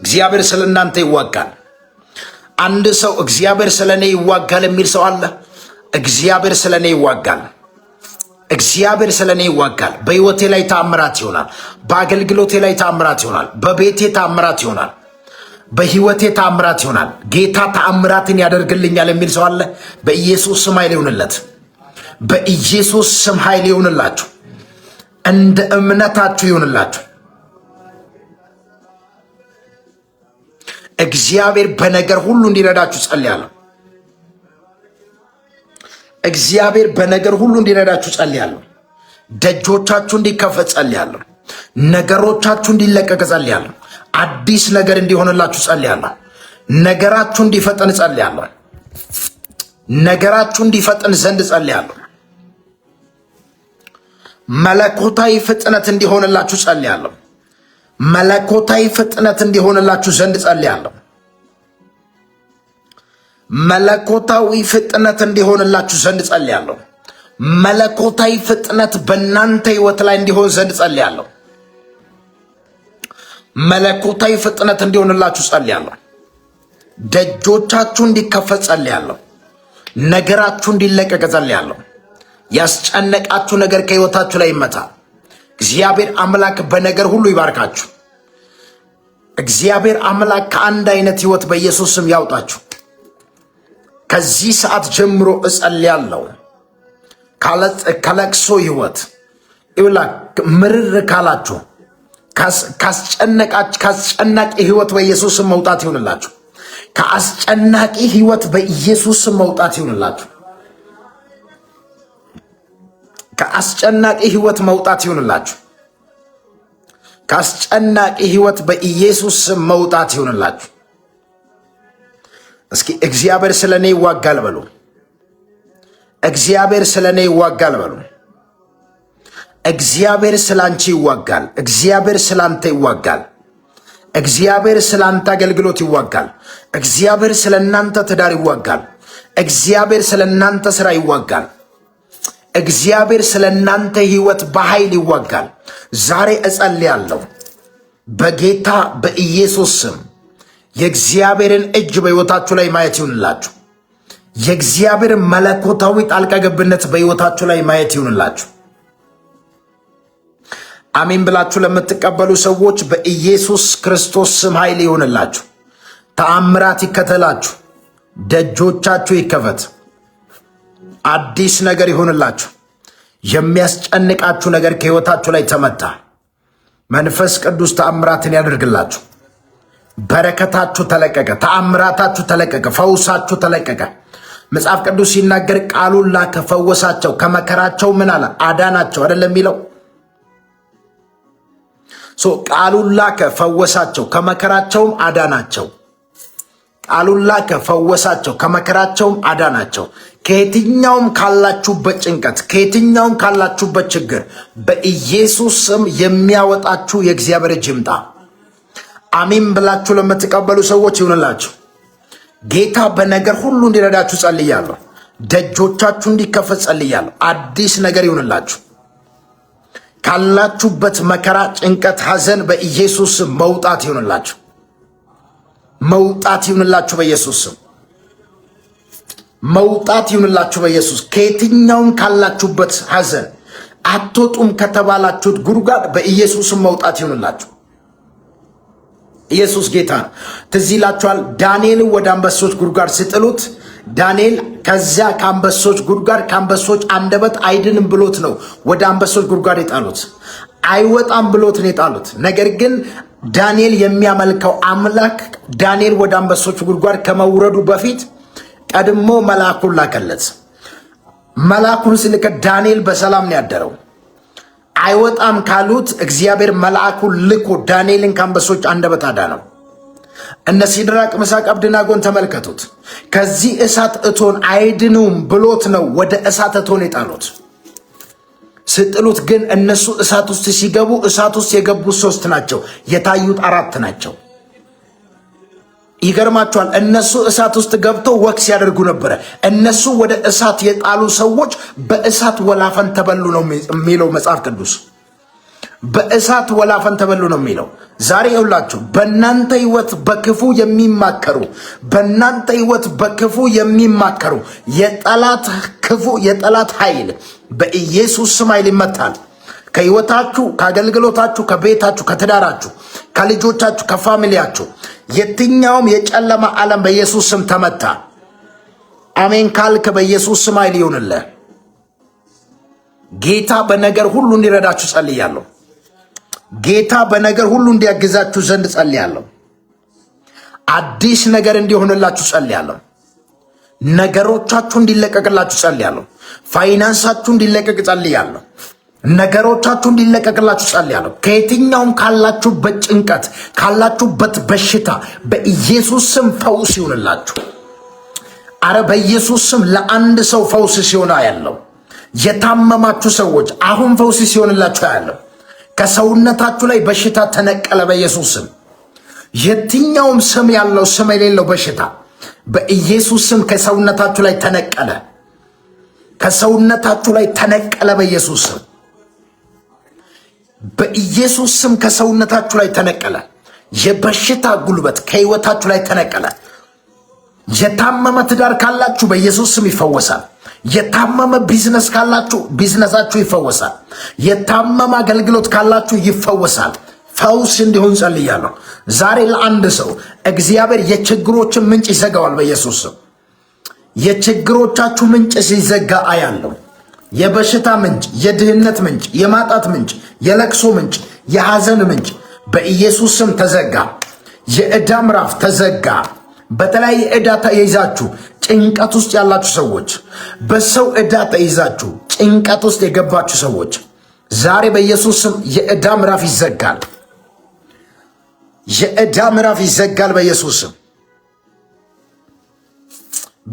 እግዚአብሔር ስለ እናንተ ይዋጋል። አንድ ሰው እግዚአብሔር ስለ እኔ ይዋጋል የሚል ሰው አለ። እግዚአብሔር ስለ እኔ ይዋጋል። እግዚአብሔር ስለ እኔ ይዋጋል። በሕይወቴ ላይ ተአምራት ይሆናል። በአገልግሎቴ ላይ ተአምራት ይሆናል። በቤቴ ተአምራት ይሆናል። በሕይወቴ ተአምራት ይሆናል። ጌታ ተአምራትን ያደርግልኛል የሚል ሰው አለ። በኢየሱስ ስም ኃይል ይሁንለት። በኢየሱስ ስም ኃይል ይሁንላችሁ። እንደ እምነታችሁ ይሁንላችሁ። እግዚአብሔር በነገር ሁሉ እንዲረዳችሁ ጸልያለሁ። እግዚአብሔር በነገር ሁሉ እንዲረዳችሁ ጸልያለሁ። ደጆቻችሁ እንዲከፈት ጸልያለሁ። ነገሮቻችሁ እንዲለቀቅ ጸልያለሁ። አዲስ ነገር እንዲሆንላችሁ ጸልያለሁ። ነገራችሁ እንዲፈጠን ጸልያለሁ። ነገራችሁ እንዲፈጠን ዘንድ ጸልያለሁ። መለኮታዊ ፍጥነት እንዲሆንላችሁ ጸልያለሁ። መለኮታዊ ፍጥነት እንዲሆንላችሁ ዘንድ ጸልያለሁ። መለኮታዊ ፍጥነት እንዲሆንላችሁ ዘንድ ጸልያለሁ። መለኮታዊ ፍጥነት በእናንተ ሕይወት ላይ እንዲሆን ዘንድ ጸልያለሁ። መለኮታዊ ፍጥነት እንዲሆንላችሁ ጸልያለሁ። ደጆቻችሁ እንዲከፈት ጸልያለሁ። ነገራችሁ እንዲለቀቅ ጸልያለሁ። ያስጨነቃችሁ ነገር ከሕይወታችሁ ላይ ይመታ። እግዚአብሔር አምላክ በነገር ሁሉ ይባርካችሁ። እግዚአብሔር አምላክ ከአንድ አይነት ሕይወት በኢየሱስ ስም ያውጣችሁ። ከዚህ ሰዓት ጀምሮ እጸልያለሁ ከለቅሶ ሕይወት ይውላ ምርር ካላችሁ ካስጨናቂ ሕይወት በኢየሱስ ስም መውጣት ይሁንላችሁ። ከአስጨናቂ ሕይወት በኢየሱስ ስም መውጣት ይሁንላችሁ። ከአስጨናቂ ሕይወት መውጣት ይሁንላችሁ። ከአስጨናቂ ሕይወት በኢየሱስ ስም መውጣት ይሁንላችሁ። እስኪ እግዚአብሔር ስለኔ ይዋጋል በሉ። እግዚአብሔር ስለኔ ይዋጋል በሉ። እግዚአብሔር ስላንቺ ይዋጋል። እግዚአብሔር ስላንተ ይዋጋል። እግዚአብሔር ስላንተ አገልግሎት ይዋጋል። እግዚአብሔር ስለናንተ ትዳር ይዋጋል። እግዚአብሔር ስለናንተ ሥራ ይዋጋል። እግዚአብሔር ስለናንተ ሕይወት በኃይል ይዋጋል። ዛሬ እጸልያለሁ በጌታ በኢየሱስ ስም የእግዚአብሔርን እጅ በሕይወታችሁ ላይ ማየት ይሁንላችሁ። የእግዚአብሔር መለኮታዊ ጣልቃ ገብነት በሕይወታችሁ ላይ ማየት ይሁንላችሁ። አሜን ብላችሁ ለምትቀበሉ ሰዎች በኢየሱስ ክርስቶስ ስም ኃይል ይሁንላችሁ። ተአምራት ይከተላችሁ። ደጆቻችሁ ይከፈት። አዲስ ነገር ይሁንላችሁ። የሚያስጨንቃችሁ ነገር ከሕይወታችሁ ላይ ተመታ። መንፈስ ቅዱስ ተአምራትን ያደርግላችሁ። በረከታችሁ ተለቀቀ። ተአምራታችሁ ተለቀቀ። ፈውሳችሁ ተለቀቀ። መጽሐፍ ቅዱስ ሲናገር ቃሉን ላከ፣ ፈወሳቸው፣ ከመከራቸው ምን አለ? አዳናቸው። አይደለም የሚለው? ቃሉን ላከ፣ ፈወሳቸው፣ ከመከራቸውም አዳናቸው። ቃሉን ላከ፣ ፈወሳቸው፣ ከመከራቸውም አዳናቸው። ከየትኛውም ካላችሁበት ጭንቀት፣ ከየትኛውም ካላችሁበት ችግር በኢየሱስ ስም የሚያወጣችሁ የእግዚአብሔር እጅ ይምጣ። አሜን ብላችሁ ለምትቀበሉ ሰዎች ይሁንላችሁ። ጌታ በነገር ሁሉ እንዲረዳችሁ ጸልያለሁ። ደጆቻችሁ እንዲከፈት ጸልያለሁ። አዲስ ነገር ይሁንላችሁ። ካላችሁበት መከራ፣ ጭንቀት፣ ሐዘን በኢየሱስ ስም መውጣት ይሁንላችሁ። መውጣት ይሁንላችሁ በኢየሱስ ስም። መውጣት ይሁንላችሁ በኢየሱስ። ከየትኛውም ካላችሁበት ሐዘን አትወጡም ከተባላችሁት ጉድጓድ በኢየሱስ ስም መውጣት ይሁንላችሁ። ኢየሱስ ጌታ ነው። ትዝ ይላችኋል ዳንኤልን ወደ አንበሶች ጉድጓድ ሲጥሉት ዳንኤል ከዚያ ከአንበሶች ጉድጓድ ከአንበሶች አንደበት አይድንም ብሎት ነው ወደ አንበሶች ጉድጓድ የጣሉት። አይወጣም ብሎት ነው የጣሉት። ነገር ግን ዳንኤል የሚያመልከው አምላክ ዳንኤል ወደ አንበሶች ጉድጓድ ከመውረዱ በፊት ቀድሞ መልአኩን ላከለት። መልአኩን ሲልክ ዳንኤል በሰላም ነው ያደረው። አይወጣም ካሉት እግዚአብሔር መልአኩን ልኮ ዳንኤልን ከአንበሶች አንደበት አዳነው። እነ ሲድራቅ ሚሳቅ አብደናጎን ተመልከቱት። ከዚህ እሳት እቶን አይድኑም ብሎት ነው ወደ እሳት እቶን የጣሉት። ስጥሉት ግን እነሱ እሳት ውስጥ ሲገቡ እሳት ውስጥ የገቡት 3 ናቸው፣ የታዩት 4 ናቸው። ይገርማቸዋል። እነሱ እሳት ውስጥ ገብተው ወክስ ያደርጉ ነበረ። እነሱ ወደ እሳት የጣሉ ሰዎች በእሳት ወላፈን ተበሉ ነው የሚለው መጽሐፍ ቅዱስ። በእሳት ወላፈን ተበሉ ነው የሚለው። ዛሬ ይውላችሁ በእናንተ ሕይወት በክፉ የሚማከሩ በእናንተ ሕይወት በክፉ የሚማከሩ የጠላት ክፉ የጠላት ኃይል በኢየሱስ ስም ኃይል ይመታል። ከሕይወታችሁ፣ ከአገልግሎታችሁ፣ ከቤታችሁ፣ ከትዳራችሁ፣ ከልጆቻችሁ፣ ከፋሚሊያችሁ የትኛውም የጨለማ ዓለም በኢየሱስ ስም ተመታ። አሜን ካልክ በኢየሱስ ስም ኃይል ይሁንልህ። ጌታ በነገር ሁሉ እንዲረዳችሁ ጸልያለሁ። ጌታ በነገር ሁሉ እንዲያግዛችሁ ዘንድ ጸልያለሁ። አዲስ ነገር እንዲሆንላችሁ ጸልያለሁ። ነገሮቻችሁ እንዲለቀቅላችሁ ጸልያለሁ። ፋይናንሳችሁ እንዲለቀቅ ጸልያለሁ። ነገሮቻችሁ እንዲለቀቅላችሁ ጸልያለሁ። ከየትኛውም ካላችሁበት ጭንቀት፣ ካላችሁበት በሽታ በኢየሱስ ስም ፈውስ ይሁንላችሁ። አረ በኢየሱስ ስም ለአንድ ሰው ፈውስ ሲሆን ያለው የታመማችሁ ሰዎች አሁን ፈውስ ሲሆንላችሁ ያለው ከሰውነታችሁ ላይ በሽታ ተነቀለ በኢየሱስ ስም። የትኛውም ስም ያለው ስም የሌለው በሽታ በኢየሱስ ስም ከሰውነታችሁ ላይ ተነቀለ። ከሰውነታችሁ ላይ ተነቀለ በኢየሱስ ስም። በኢየሱስ ስም ከሰውነታችሁ ላይ ተነቀለ። የበሽታ ጉልበት ከሕይወታችሁ ላይ ተነቀለ። የታመመ ትዳር ካላችሁ በኢየሱስ ስም ይፈወሳል። የታመመ ቢዝነስ ካላችሁ ቢዝነሳችሁ ይፈወሳል። የታመመ አገልግሎት ካላችሁ ይፈወሳል። ፈውስ እንዲሆን ጸልያለሁ። ዛሬ ለአንድ ሰው እግዚአብሔር የችግሮችን ምንጭ ይዘጋዋል በኢየሱስ ስም። የችግሮቻችሁ ምንጭ ሲዘጋ አያለሁ። የበሽታ ምንጭ፣ የድህነት ምንጭ፣ የማጣት ምንጭ፣ የለቅሶ ምንጭ፣ የሐዘን ምንጭ በኢየሱስ ስም ተዘጋ። የዕዳ ምዕራፍ ተዘጋ። በተለያየ ዕዳ ተይዛችሁ ጭንቀት ውስጥ ያላችሁ ሰዎች፣ በሰው ዕዳ ተይዛችሁ ጭንቀት ውስጥ የገባችሁ ሰዎች ዛሬ በኢየሱስ ስም የዕዳ ምዕራፍ ይዘጋል። የዕዳ ምዕራፍ ይዘጋል በኢየሱስ ስም።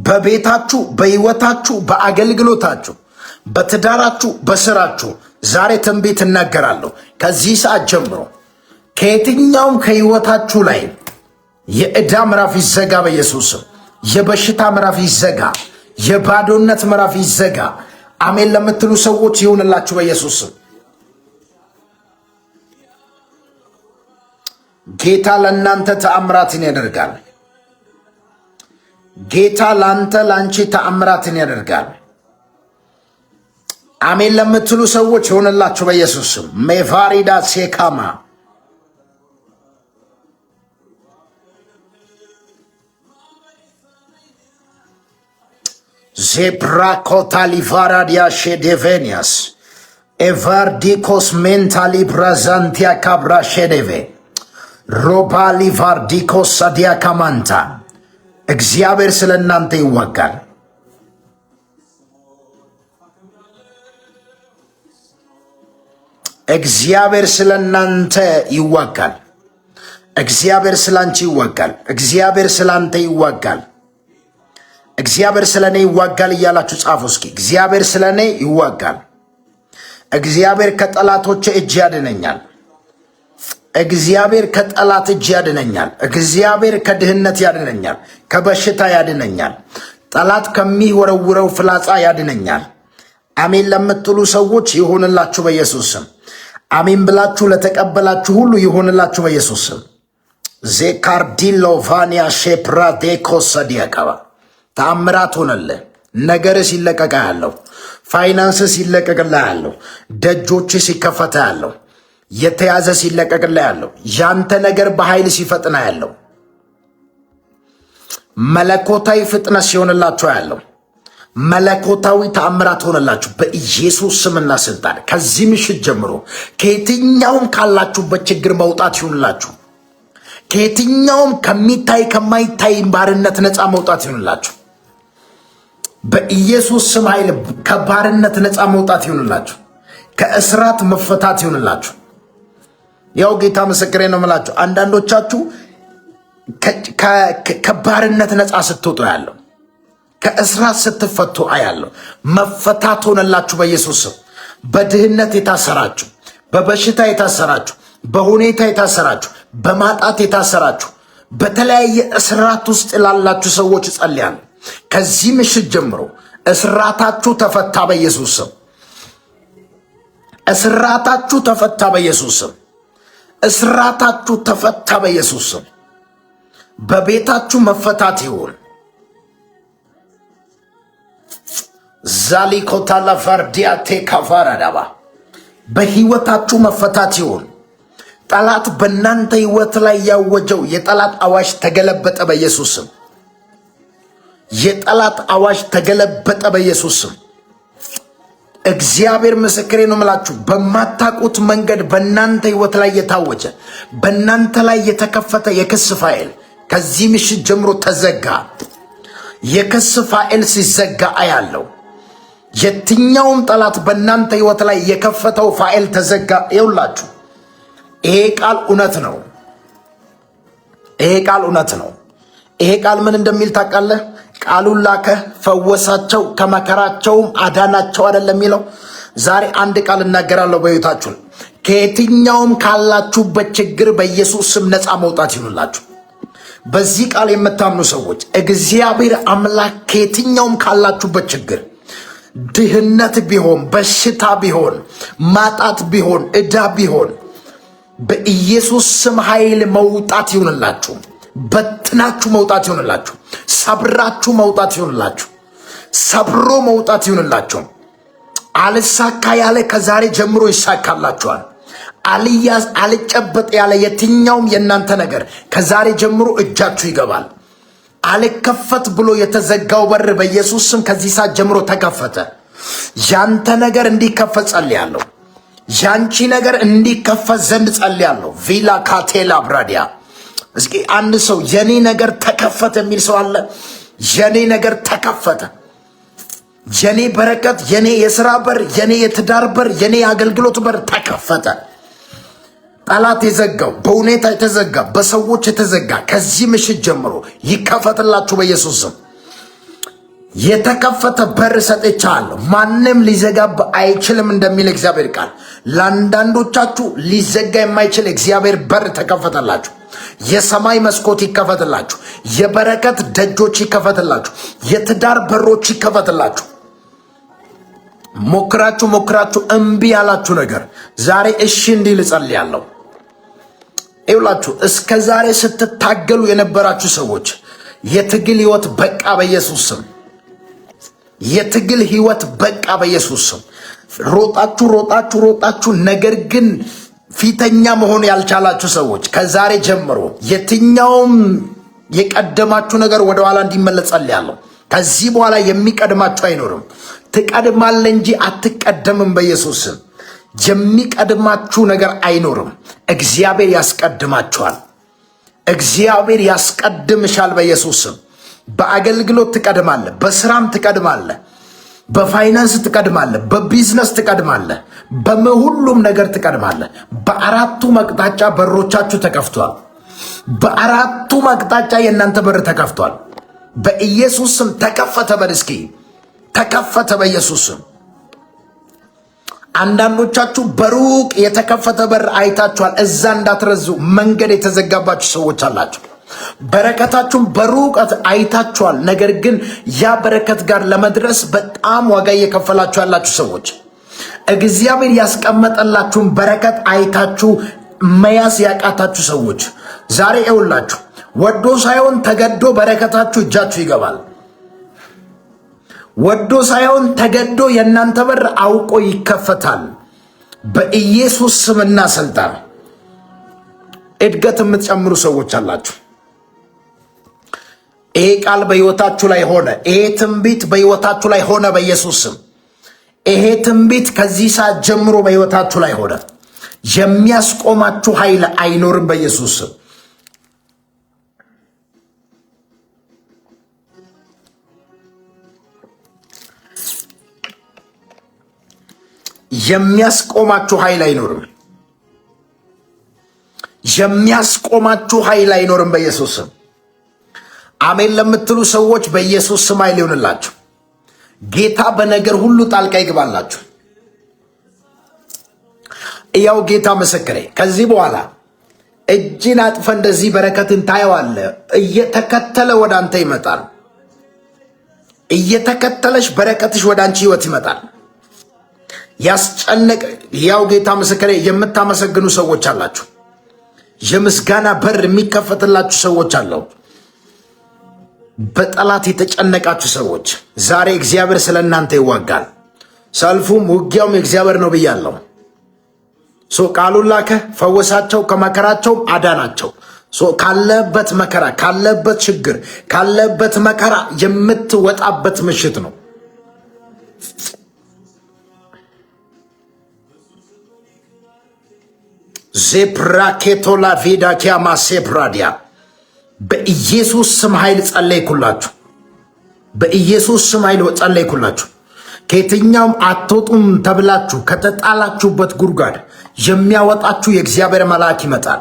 በቤታችሁ፣ በሕይወታችሁ፣ በአገልግሎታችሁ፣ በትዳራችሁ፣ በስራችሁ ዛሬ ትንቢት እናገራለሁ። ከዚህ ሰዓት ጀምሮ ከየትኛውም ከሕይወታችሁ ላይ የዕዳ ምዕራፍ ይዘጋ በኢየሱስ ስም። የበሽታ ምዕራፍ ይዘጋ። የባዶነት ምዕራፍ ይዘጋ። አሜን ለምትሉ ሰዎች ይሁንላችሁ በኢየሱስ ስም። ጌታ ለእናንተ ተአምራትን ያደርጋል። ጌታ ለአንተ ለአንቺ ተአምራትን ያደርጋል። አሜን ለምትሉ ሰዎች ይሁንላችሁ በኢየሱስ ስም። ሜቫሪዳ ሴካማ ዜብራኮታ ሊቫራዲያ ሼዴቬኒያስ ኤቫርዲኮስ ሜንታሊ ብራዛንቲያ ካብራ ሼዴቬ ሮባ ሊቫርዲኮስ ሳዲያ ካማንታ። እግዚአብሔር ስለ እናንተ ይዋጋል። እግዚአብሔር ስለ እናንተ ይዋጋል። እግዚአብሔር ስለ አንቺ ይዋጋል። እግዚአብሔር ስለ አንተ ይዋጋል። እግዚአብሔር ስለ እኔ ይዋጋል እያላችሁ ጻፉ እስኪ። እግዚአብሔር ስለ እኔ ይዋጋል። እግዚአብሔር ከጠላቶቼ እጅ ያድነኛል። እግዚአብሔር ከጠላት እጅ ያድነኛል። እግዚአብሔር ከድህነት ያድነኛል። ከበሽታ ያድነኛል። ጠላት ከሚወረውረው ፍላጻ ያድነኛል። አሜን ለምትሉ ሰዎች ይሁንላችሁ በኢየሱስ ስም። አሜን ብላችሁ ለተቀበላችሁ ሁሉ ይሁንላችሁ በኢየሱስ ስም። ዜካርዲሎ ቫኒያ ሼፕራዴኮስ ሰዲያቀባ ተአምራት ሆነልህ። ነገርህ ሲለቀቅ ያለው፣ ፋይናንስህ ሲለቀቅልህ ያለው፣ ደጆችህ ሲከፈተ ያለው፣ የተያዘ ሲለቀቅልህ ያለው፣ ያንተ ነገር በኃይል ሲፈጥና ያለው፣ መለኮታዊ ፍጥነት ሲሆንላችሁ ያለው፣ መለኮታዊ ተአምራት ሆነላችሁ በኢየሱስ ስምና ስልጣን። ከዚህ ምሽት ጀምሮ ከየትኛውም ካላችሁበት ችግር መውጣት ይሁንላችሁ። ከየትኛውም ከሚታይ ከማይታይ ባርነት ነፃ መውጣት ይሁንላችሁ በኢየሱስ ስም። ኃይል ከባርነት ነፃ መውጣት ይሁንላችሁ። ከእስራት መፈታት ይሁንላችሁ። ያው ጌታ ምስክሬ ነው የምላችሁ። አንዳንዶቻችሁ ከባርነት ነፃ ስትወጡ ያለው፣ ከእስራት ስትፈቱ አያለሁ። መፈታት ሆነላችሁ በኢየሱስ ስም። በድህነት የታሰራችሁ፣ በበሽታ የታሰራችሁ፣ በሁኔታ የታሰራችሁ፣ በማጣት የታሰራችሁ፣ በተለያየ እስራት ውስጥ ላላችሁ ሰዎች ጸልያለሁ። ከዚህ ምሽት ጀምሮ እስራታችሁ ተፈታ በኢየሱስ ስም። እስራታችሁ ተፈታ በኢየሱስ ስም። እስራታችሁ ተፈታ በኢየሱስ ስም። በቤታችሁ መፈታት ይሁን። ዛሊኮታላ ቫርዲያቴ ካፋራዳባ በህይወታችሁ መፈታት ይሁን። ጠላት በእናንተ ህይወት ላይ ያወጀው የጠላት አዋጅ ተገለበጠ በኢየሱስ ስም። የጠላት አዋጅ ተገለበጠ በኢየሱስ ስም። እግዚአብሔር ምስክሬ ነው የምላችሁ። በማታውቁት መንገድ በእናንተ ህይወት ላይ የታወጀ በእናንተ ላይ የተከፈተ የክስ ፋይል ከዚህ ምሽት ጀምሮ ተዘጋ። የክስ ፋይል ሲዘጋ አያለው። የትኛውም ጠላት በእናንተ ህይወት ላይ የከፈተው ፋይል ተዘጋ። ይውላችሁ ይሄ ቃል እውነት ነው። ይሄ ቃል እውነት ነው። ይሄ ቃል ምን እንደሚል ታውቃለህ? ቃሉን ላከ፣ ፈወሳቸው፣ ከመከራቸውም አዳናቸው አይደለም የሚለው። ዛሬ አንድ ቃል እናገራለሁ በሕይወታችሁ። ከየትኛውም ካላችሁበት ችግር በኢየሱስ ስም ነፃ መውጣት ይሁንላችሁ። በዚህ ቃል የምታምኑ ሰዎች እግዚአብሔር አምላክ ከየትኛውም ካላችሁበት ችግር፣ ድህነት ቢሆን፣ በሽታ ቢሆን፣ ማጣት ቢሆን፣ ዕዳ ቢሆን በኢየሱስ ስም ኃይል መውጣት ይሁንላችሁ። በትናችሁ መውጣት ይሆንላችሁ። ሰብራችሁ መውጣት ይሆንላችሁ። ሰብሮ መውጣት ይሆንላችሁ። አልሳካ ያለ ከዛሬ ጀምሮ ይሳካላችኋል። አልያዝ አልጨበጥ ያለ የትኛውም የእናንተ ነገር ከዛሬ ጀምሮ እጃችሁ ይገባል። አልከፈት ብሎ የተዘጋው በር በኢየሱስ ስም ከዚህ ሰዓት ጀምሮ ተከፈተ። ያንተ ነገር እንዲከፈት ጸልያለሁ። ያንቺ ነገር እንዲከፈት ዘንድ ጸልያለሁ። ቪላ ካቴላ ብራዲያ። እስኪ አንድ ሰው የኔ ነገር ተከፈተ የሚል ሰው አለ? የኔ ነገር ተከፈተ። የኔ በረከት፣ የኔ የሥራ በር፣ የኔ የትዳር በር፣ የኔ የአገልግሎት በር ተከፈተ። ጠላት የዘጋው በሁኔታ የተዘጋ በሰዎች የተዘጋ ከዚህ ምሽት ጀምሮ ይከፈትላችሁ በኢየሱስ ስም። የተከፈተ በር ሰጥቻለሁ፣ ማንም ሊዘጋብ አይችልም እንደሚል እግዚአብሔር ቃል ለአንዳንዶቻችሁ ሊዘጋ የማይችል እግዚአብሔር በር ተከፈተላችሁ። የሰማይ መስኮት ይከፈትላችሁ። የበረከት ደጆች ይከፈትላችሁ። የትዳር በሮች ይከፈትላችሁ። ሞክራችሁ እምቢ ያላችሁ ነገር ዛሬ እሺ እንዲል እጸልያለሁ። ይውላችሁ እስከ ዛሬ ስትታገሉ የነበራችሁ ሰዎች የትግል ህይወት በቃ በኢየሱስ ስም። የትግል ህይወት በቃ በኢየሱስ ስም። ሮጣችሁ ነገር ግን ፊተኛ መሆን ያልቻላችሁ ሰዎች ከዛሬ ጀምሮ የትኛውም የቀደማችሁ ነገር ወደ ኋላ እንዲመለስ ጸልያለሁ። ከዚህ በኋላ የሚቀድማችሁ አይኖርም። ትቀድማለህ እንጂ አትቀደምም በኢየሱስ ስም። የሚቀድማችሁ ነገር አይኖርም። እግዚአብሔር ያስቀድማችኋል። እግዚአብሔር ያስቀድምሻል በኢየሱስ ስም። በአገልግሎት ትቀድማለህ፣ በስራም ትቀድማለህ፣ በፋይናንስ ትቀድማለህ፣ በቢዝነስ ትቀድማለህ፣ በሁሉም ነገር ትቀድማለህ። በአራቱ አቅጣጫ በሮቻችሁ ተከፍቷል። በአራቱ አቅጣጫ የእናንተ በር ተከፍቷል። በኢየሱስ ስም ተከፈተ። በል እስኪ ተከፈተ በኢየሱስ ስም። አንዳንዶቻችሁ በሩቅ የተከፈተ በር አይታችኋል። እዛ እንዳትረዙ መንገድ የተዘጋባችሁ ሰዎች አላችሁ። በረከታችሁን በሩቅ አይታችኋል። ነገር ግን ያ በረከት ጋር ለመድረስ በጣም ዋጋ እየከፈላችሁ ያላችሁ ሰዎች፣ እግዚአብሔር ያስቀመጠላችሁን በረከት አይታችሁ መያዝ ያቃታችሁ ሰዎች ዛሬ ይውላችሁ ወዶ ሳይሆን ተገዶ በረከታችሁ እጃችሁ ይገባል። ወዶ ሳይሆን ተገዶ የእናንተ በር አውቆ ይከፈታል በኢየሱስ ስምና ስልጣን። እድገት የምትጨምሩ ሰዎች አላችሁ። ይሄ ቃል በሕይወታችሁ ላይ ሆነ። ይሄ ትንቢት በሕይወታችሁ ላይ ሆነ በኢየሱስ ስም። ይሄ ትንቢት ከዚህ ሰዓት ጀምሮ በሕይወታችሁ ላይ ሆነ። የሚያስቆማችሁ ኃይል አይኖርም በኢየሱስ ስም። የሚያስቆማችሁ ኃይል አይኖርም። የሚያስቆማችሁ ኃይል አይኖርም በኢየሱስ ስም። አሜን ለምትሉ ሰዎች በኢየሱስ ስም ኃይል ይሆንላችሁ። ጌታ በነገር ሁሉ ጣልቃ ይግባላችሁ። ያው ጌታ ምስክሬ፣ ከዚህ በኋላ እጅን አጥፈ እንደዚህ በረከትን ታየዋለህ። እየተከተለ ወደ አንተ ይመጣል። እየተከተለሽ በረከትሽ ወደ አንቺ ህይወት ይመጣል። ያስጨነቀ ያው ጌታ ምስክሬ፣ የምታመሰግኑ ሰዎች አላችሁ። የምስጋና በር የሚከፈትላችሁ ሰዎች አለው። በጠላት የተጨነቃችሁ ሰዎች ዛሬ እግዚአብሔር ስለ እናንተ ይዋጋል። ሰልፉም ውጊያውም እግዚአብሔር ነው ብያለሁ። ቃሉን ላከ፣ ፈወሳቸው፣ ከመከራቸው አዳናቸው። ካለበት መከራ፣ ካለበት ችግር፣ ካለበት መከራ የምትወጣበት ምሽት ነው። ዜፕራኬቶላ ቪዳኪያ ማሴፕራዲያ በኢየሱስ ስም ኃይል ጸለይኩላችሁ። በኢየሱስ ስም ኃይል ጸለይኩላችሁ። ከየትኛውም አትወጡም ተብላችሁ ከተጣላችሁበት ጉድጓድ የሚያወጣችሁ የእግዚአብሔር መልአክ ይመጣል።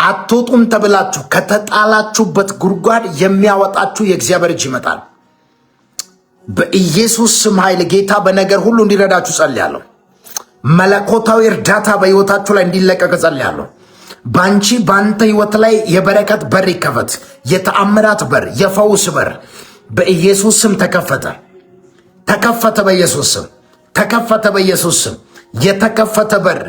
አትወጡም ተብላችሁ ከተጣላችሁበት ጉድጓድ የሚያወጣችሁ የእግዚአብሔር እጅ ይመጣል። በኢየሱስ ስም ኃይል ጌታ በነገር ሁሉ እንዲረዳችሁ ጸልያለሁ። መለኮታዊ እርዳታ በሕይወታችሁ ላይ እንዲለቀቅ ጸልያለሁ። ባንቺ ባንተ ሕይወት ላይ የበረከት በር ይከፈት። የተአምራት በር፣ የፈውስ በር በኢየሱስ ስም ተከፈተ። ተከፈተ በኢየሱስ ስም። ተከፈተ በኢየሱስ ስም። የተከፈተ በር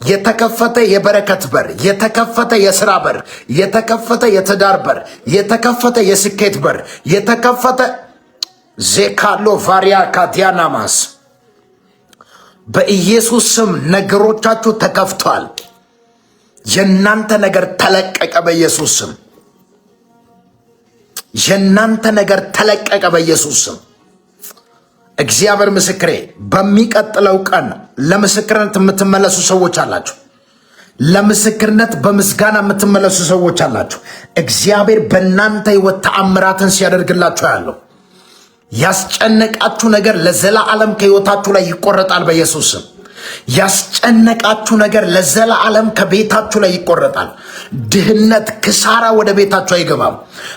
የተከፈተ የበረከት በር፣ የተከፈተ የሥራ በር፣ የተከፈተ የትዳር በር፣ የተከፈተ የስኬት በር፣ የተከፈተ ዜካሎ ቫሪያ ካቲያናማስ በኢየሱስ ስም ነገሮቻችሁ ተከፍቷል። የናንተ ነገር ተለቀቀ በኢየሱስ ስም። የናንተ ነገር ተለቀቀ በኢየሱስ ስም። እግዚአብሔር ምስክሬ፣ በሚቀጥለው ቀን ለምስክርነት የምትመለሱ ሰዎች አላችሁ። ለምስክርነት በምስጋና የምትመለሱ ሰዎች አላችሁ። እግዚአብሔር በእናንተ ሕይወት ተአምራትን ሲያደርግላችሁ ያለው ያስጨነቃችሁ ነገር ለዘላለም ከሕይወታችሁ ላይ ይቆረጣል በኢየሱስ ስም። ያስጨነቃችሁ ነገር ለዘላለም ከቤታችሁ ላይ ይቆረጣል። ድህነት፣ ክሳራ ወደ ቤታችሁ አይገባም።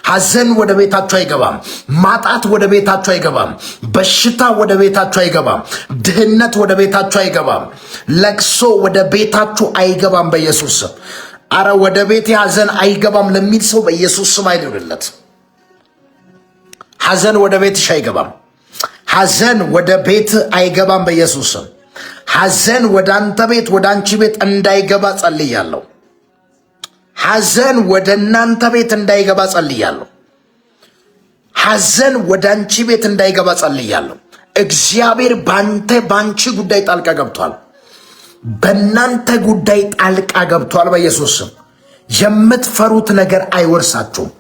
ሐዘን ወደ ቤታችሁ አይገባም። ማጣት ወደ ቤታችሁ አይገባም። በሽታ ወደ ቤታችሁ አይገባም። ድህነት ወደ ቤታችሁ አይገባም። ለቅሶ ወደ ቤታችሁ አይገባም በኢየሱስ ስም። አረ ወደ ቤቴ ሐዘን አይገባም ለሚል ሰው በኢየሱስ ስም አይልውልለት። ሐዘን ወደ ቤትሽ አይገባም። ሐዘን ወደ ቤት አይገባም በኢየሱስ ስም። ሐዘን ወደ አንተ ቤት ወደ አንቺ ቤት እንዳይገባ ጸልያለሁ። ሐዘን ወደ እናንተ ቤት እንዳይገባ ጸልያለሁ። ሐዘን ወደ አንቺ ቤት እንዳይገባ ጸልያለሁ። እግዚአብሔር ባንቺ ጉዳይ ጣልቃ ገብቷል። በእናንተ ጉዳይ ጣልቃ ገብቷል በኢየሱስ ስም። የምትፈሩት ነገር አይወርሳችሁም።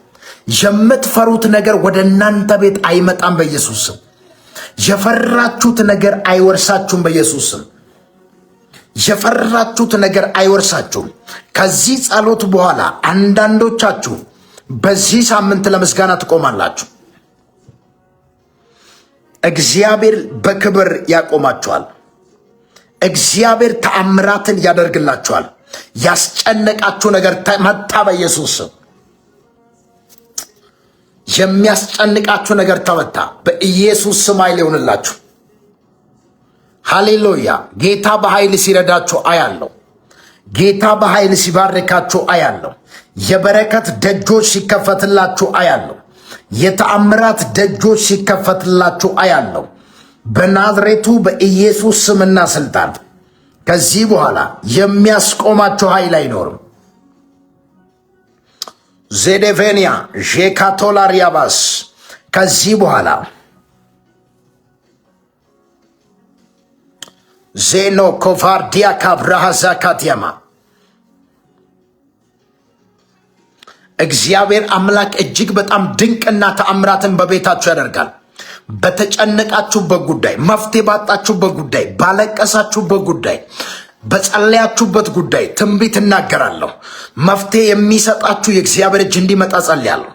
የምትፈሩት ነገር ወደ እናንተ ቤት አይመጣም በኢየሱስ ስም። የፈራችሁት ነገር አይወርሳችሁም በኢየሱስ ስም። የፈራችሁት ነገር አይወርሳችሁም። ከዚህ ጸሎት በኋላ አንዳንዶቻችሁ በዚህ ሳምንት ለምስጋና ትቆማላችሁ። እግዚአብሔር በክብር ያቆማችኋል። እግዚአብሔር ተአምራትን ያደርግላችኋል። ያስጨነቃችሁ ነገር ተመታ በኢየሱስ ስም። የሚያስጨንቃችሁ ነገር ተመታ በኢየሱስ ስም። ኃይል ይሁንላችሁ። ሃሌሉያ። ጌታ በኃይል ሲረዳችሁ አያለሁ። ጌታ በኃይል ሲባርካችሁ አያለሁ። የበረከት ደጆች ሲከፈትላችሁ አያለሁ። የተአምራት ደጆች ሲከፈትላችሁ አያለሁ። በናዝሬቱ በኢየሱስ ስምና ስልጣን ከዚህ በኋላ የሚያስቆማችሁ ኃይል አይኖርም። ዜዴቬንያ ዤካቶላሪያባስ ከዚህ በኋላ ዜኖ ኮቫርዲያ ካብራሃዛ ካትያማ እግዚአብሔር አምላክ እጅግ በጣም ድንቅና ተአምራትን በቤታችሁ ያደርጋል። በተጨነቃችሁበት ጉዳይ፣ መፍትሄ ባጣችሁበት ጉዳይ፣ ባለቀሳችሁበት ጉዳይ፣ በጸለያችሁበት ጉዳይ ትንቢት እናገራለሁ። መፍትሄ የሚሰጣችሁ የእግዚአብሔር እጅ እንዲመጣ ጸልያለሁ።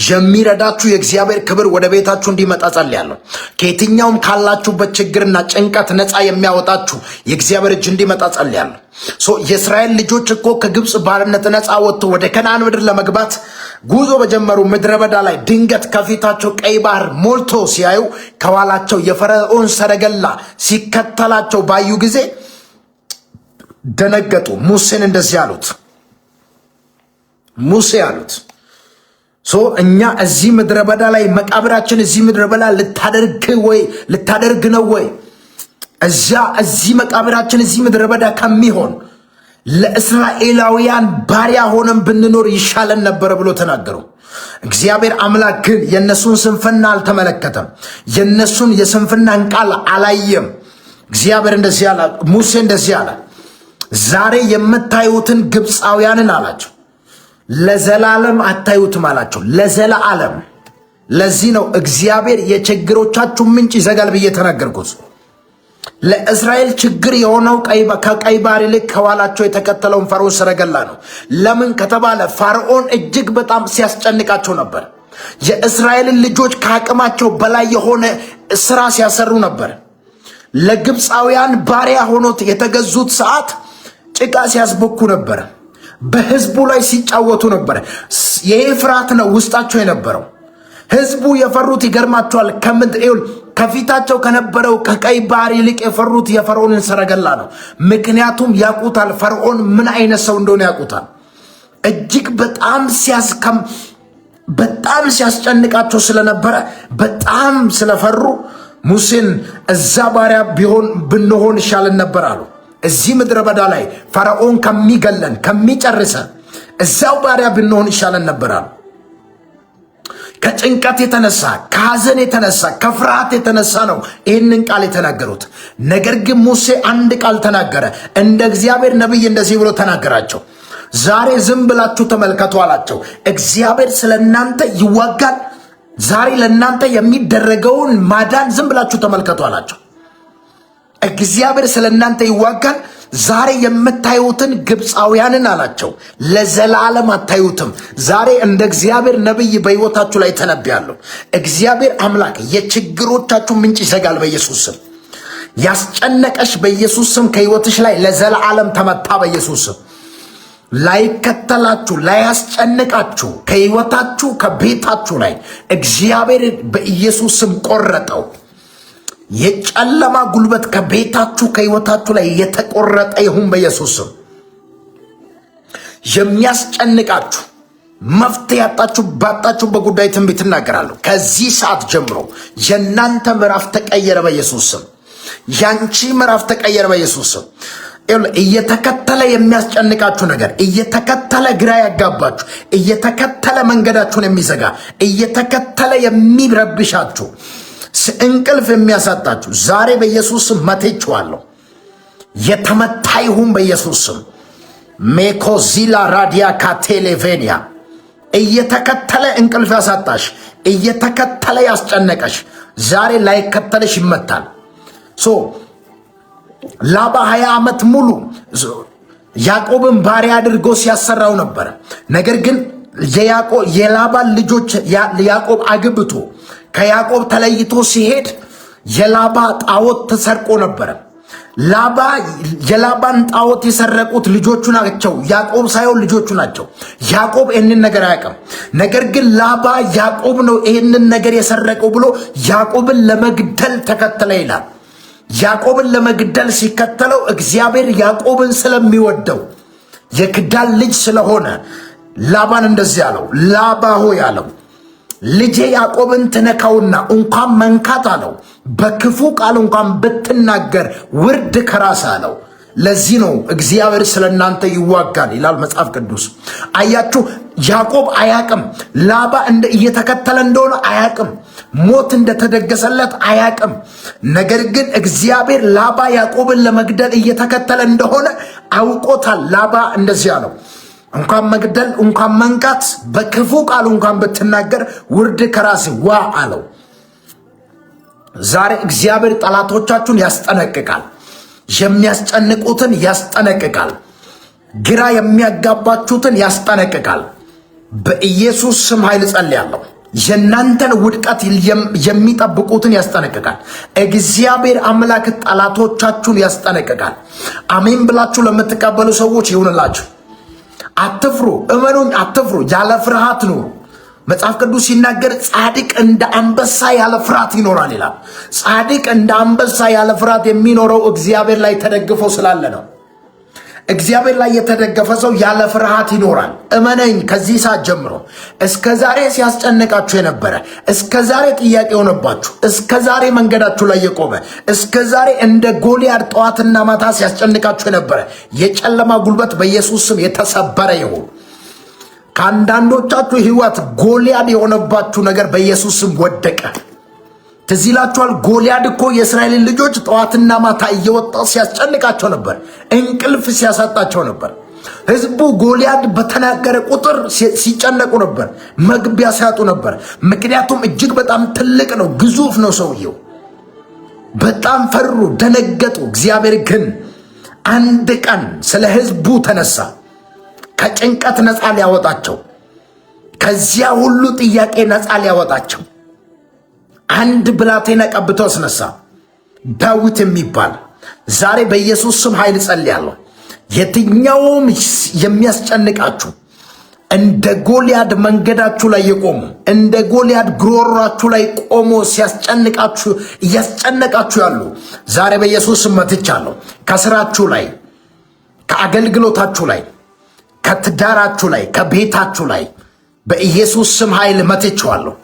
የሚረዳችሁ የእግዚአብሔር ክብር ወደ ቤታችሁ እንዲመጣ ጸልያለሁ። ከየትኛውም ካላችሁበት ችግርና ጭንቀት ነፃ የሚያወጣችሁ የእግዚአብሔር እጅ እንዲመጣ ጸልያለሁ። የእስራኤል ልጆች እኮ ከግብፅ ባርነት ነፃ ወጥቶ ወደ ከነዓን ምድር ለመግባት ጉዞ በጀመሩ ምድረ በዳ ላይ ድንገት ከፊታቸው ቀይ ባህር ሞልቶ ሲያዩ ከኋላቸው የፈርዖን ሰረገላ ሲከተላቸው ባዩ ጊዜ ደነገጡ። ሙሴን እንደዚህ አሉት። ሙሴ አሉት እኛ እዚህ ምድረ በዳ ላይ መቃብራችን እዚህ ምድረ በዳ ልታደርግ ነው ወይ? እዚህ መቃብራችን እዚህ ምድረ በዳ ከሚሆን ለእስራኤላውያን ባሪያ ሆነን ብንኖር ይሻለን ነበረ ብሎ ተናገሩ። እግዚአብሔር አምላክ ግን የነሱን ስንፍና አልተመለከተም። የነሱን የስንፍናን ቃል አላየም። እግዚአብሔር እንደዚህ አለ፣ ሙሴ እንደዚህ አለ፣ ዛሬ የምታዩትን ግብፃውያንን አላቸው ለዘላለም አታዩትም አላቸው። ለዘላለም። ለዚህ ነው እግዚአብሔር የችግሮቻችሁ ምንጭ ይዘጋል ብዬ ተናገርኩት። ለእስራኤል ችግር የሆነው ከቀይ ባህር ይልቅ ከኋላቸው የተከተለውን ፈርዖን ሰረገላ ነው። ለምን ከተባለ ፈርዖን እጅግ በጣም ሲያስጨንቃቸው ነበር። የእስራኤልን ልጆች ከአቅማቸው በላይ የሆነ ስራ ሲያሰሩ ነበር። ለግብፃውያን ባሪያ ሆኖት የተገዙት ሰዓት ጭቃ ሲያስቦኩ ነበር። በህዝቡ ላይ ሲጫወቱ ነበር። ይሄ ፍርሃት ነው ውስጣቸው የነበረው። ህዝቡ የፈሩት ይገርማቸዋል። ከፊታቸው ከነበረው ከቀይ ባህር ይልቅ የፈሩት የፈርዖንን ሰረገላ ነው። ምክንያቱም ያውቁታል፣ ፈርዖን ምን አይነት ሰው እንደሆነ ያውቁታል። እጅግ በጣም ሲያስጨንቃቸው ስለነበረ በጣም ስለፈሩ ሙሴን እዛ ባሪያ ብንሆን ይሻለን ነበር አሉ። እዚህ ምድረ በዳ ላይ ፈርዖን ከሚገለን ከሚጨርሰን እዛው ባሪያ ብንሆን ይሻለን ነበራል። ከጭንቀት የተነሳ ከሐዘን የተነሳ ከፍርሃት የተነሳ ነው ይህንን ቃል የተናገሩት። ነገር ግን ሙሴ አንድ ቃል ተናገረ። እንደ እግዚአብሔር ነቢይ እንደዚህ ብሎ ተናገራቸው። ዛሬ ዝም ብላችሁ ተመልከቱ አላቸው። እግዚአብሔር ስለ እናንተ ይዋጋል። ዛሬ ለእናንተ የሚደረገውን ማዳን ዝም ብላችሁ ተመልከቱ አላቸው። እግዚአብሔር ስለ እናንተ ይዋጋል። ዛሬ የምታዩትን ግብፃውያንን አላቸው ለዘላለም አታዩትም። ዛሬ እንደ እግዚአብሔር ነቢይ በሕይወታችሁ ላይ ተነብያለሁ። እግዚአብሔር አምላክ የችግሮቻችሁ ምንጭ ይዘጋል በኢየሱስ ስም። ያስጨነቀሽ በኢየሱስ ስም ከሕይወትሽ ላይ ለዘላለም ተመታ በኢየሱስ ስም። ላይከተላችሁ ላያስጨንቃችሁ ከሕይወታችሁ ከቤታችሁ ላይ እግዚአብሔር በኢየሱስ ስም ቆረጠው። የጨለማ ጉልበት ከቤታችሁ ከሕይወታችሁ ላይ የተቆረጠ ይሁን በኢየሱስ ስም። የሚያስጨንቃችሁ መፍትሄ ያጣችሁ ባጣችሁ በጉዳይ ትንቢት እናገራለሁ። ከዚህ ሰዓት ጀምሮ የእናንተ ምዕራፍ ተቀየረ በኢየሱስ ስም። ያንቺ ምዕራፍ ተቀየረ በኢየሱስ ስም። እየተከተለ የሚያስጨንቃችሁ ነገር እየተከተለ ግራ ያጋባችሁ እየተከተለ መንገዳችሁን የሚዘጋ እየተከተለ የሚረብሻችሁ እንቅልፍ የሚያሳጣችሁ ዛሬ በኢየሱስ ስም መትቼዋለሁ። የተመታ ይሁን በኢየሱስ ስም። ሜኮዚላ ራዲያ ካቴሌቬኒያ እየተከተለ እንቅልፍ ያሳጣሽ እየተከተለ ያስጨነቀሽ ዛሬ ላይከተለሽ ይመታል። ላባ 20 ዓመት ሙሉ ያዕቆብን ባሪያ አድርጎ ሲያሰራው ነበር። ነገር ግን የላባን ልጆች ያዕቆብ አግብቶ ከያዕቆብ ተለይቶ ሲሄድ የላባ ጣዖት ተሰርቆ ነበር። የላባን ጣዖት የሰረቁት ልጆቹ ናቸው፣ ያዕቆብ ሳይሆን ልጆቹ ናቸው። ያዕቆብ ይህንን ነገር አያውቅም። ነገር ግን ላባ ያዕቆብ ነው ይህንን ነገር የሰረቀው ብሎ ያዕቆብን ለመግደል ተከተለ ይላል። ያዕቆብን ለመግደል ሲከተለው እግዚአብሔር ያዕቆብን ስለሚወደው የክዳን ልጅ ስለሆነ ላባን እንደዚህ አለው። ላባ ሆይ አለው ልጄ ያዕቆብን ትነካውና እንኳን መንካት አለው በክፉ ቃል እንኳን ብትናገር ውርድ ከራስ አለው። ለዚህ ነው እግዚአብሔር ስለ እናንተ ይዋጋል ይላል መጽሐፍ ቅዱስ። አያችሁ፣ ያዕቆብ አያቅም ላባ እየተከተለ እንደሆነ አያቅም፣ ሞት እንደተደገሰለት አያቅም። ነገር ግን እግዚአብሔር ላባ ያዕቆብን ለመግደል እየተከተለ እንደሆነ አውቆታል። ላባ እንደዚህ አለው እንኳን መግደል እንኳን መንካት በክፉ ቃል እንኳን ብትናገር ውርድ ከራስ ዋ አለው። ዛሬ እግዚአብሔር ጠላቶቻችሁን ያስጠነቅቃል፣ የሚያስጨንቁትን ያስጠነቅቃል፣ ግራ የሚያጋባችሁትን ያስጠነቅቃል። በኢየሱስ ስም ኃይል ጸልያለሁ። የእናንተን ውድቀት የሚጠብቁትን ያስጠነቅቃል። እግዚአብሔር አምላክ ጠላቶቻችሁን ያስጠነቅቃል። አሜን ብላችሁ ለምትቀበሉ ሰዎች ይሁንላችሁ። አትፍሩ፣ እመኑኝ፣ አትፍሩ፣ ያለ ፍርሃት ኑሩ። መጽሐፍ ቅዱስ ሲናገር ጻድቅ እንደ አንበሳ ያለ ፍርሃት ይኖራል ይላል። ጻድቅ እንደ አንበሳ ያለ ፍርሃት የሚኖረው እግዚአብሔር ላይ ተደግፎ ስላለ ነው። እግዚአብሔር ላይ የተደገፈ ሰው ያለ ፍርሃት ይኖራል። እመነኝ፣ ከዚህ ሰዓት ጀምሮ እስከ ዛሬ ሲያስጨንቃችሁ የነበረ እስከ ዛሬ ጥያቄ ሆነባችሁ እስከ ዛሬ መንገዳችሁ ላይ የቆመ እስከ ዛሬ እንደ ጎልያድ ጠዋትና ማታ ሲያስጨንቃችሁ የነበረ የጨለማ ጉልበት በኢየሱስ ስም የተሰበረ ይሁን። ከአንዳንዶቻችሁ ሕይወት ጎልያድ የሆነባችሁ ነገር በኢየሱስ ስም ወደቀ። ትዝ ይላችኋል፣ ጎልያድ እኮ የእስራኤልን ልጆች ጠዋትና ማታ እየወጣ ሲያስጨንቃቸው ነበር፣ እንቅልፍ ሲያሳጣቸው ነበር። ሕዝቡ ጎልያድ በተናገረ ቁጥር ሲጨነቁ ነበር፣ መግቢያ ሲያጡ ነበር። ምክንያቱም እጅግ በጣም ትልቅ ነው፣ ግዙፍ ነው ሰውየው። በጣም ፈሩ፣ ደነገጡ። እግዚአብሔር ግን አንድ ቀን ስለ ሕዝቡ ተነሳ፣ ከጭንቀት ነፃ ሊያወጣቸው፣ ከዚያ ሁሉ ጥያቄ ነፃ ሊያወጣቸው አንድ ብላቴና ቀብቶ አስነሳ፣ ዳዊት የሚባል። ዛሬ በኢየሱስ ስም ኃይል ጸልያለሁ። የትኛውም የሚያስጨንቃችሁ እንደ ጎልያድ መንገዳችሁ ላይ የቆሙ እንደ ጎልያድ ግሮሯችሁ ላይ ቆሞ ሲያስጨንቃችሁ እያስጨነቃችሁ ያሉ ዛሬ በኢየሱስ ስም መትቻለሁ። ከስራችሁ ላይ፣ ከአገልግሎታችሁ ላይ፣ ከትዳራችሁ ላይ፣ ከቤታችሁ ላይ በኢየሱስ ስም ኃይል መትቼዋለሁ።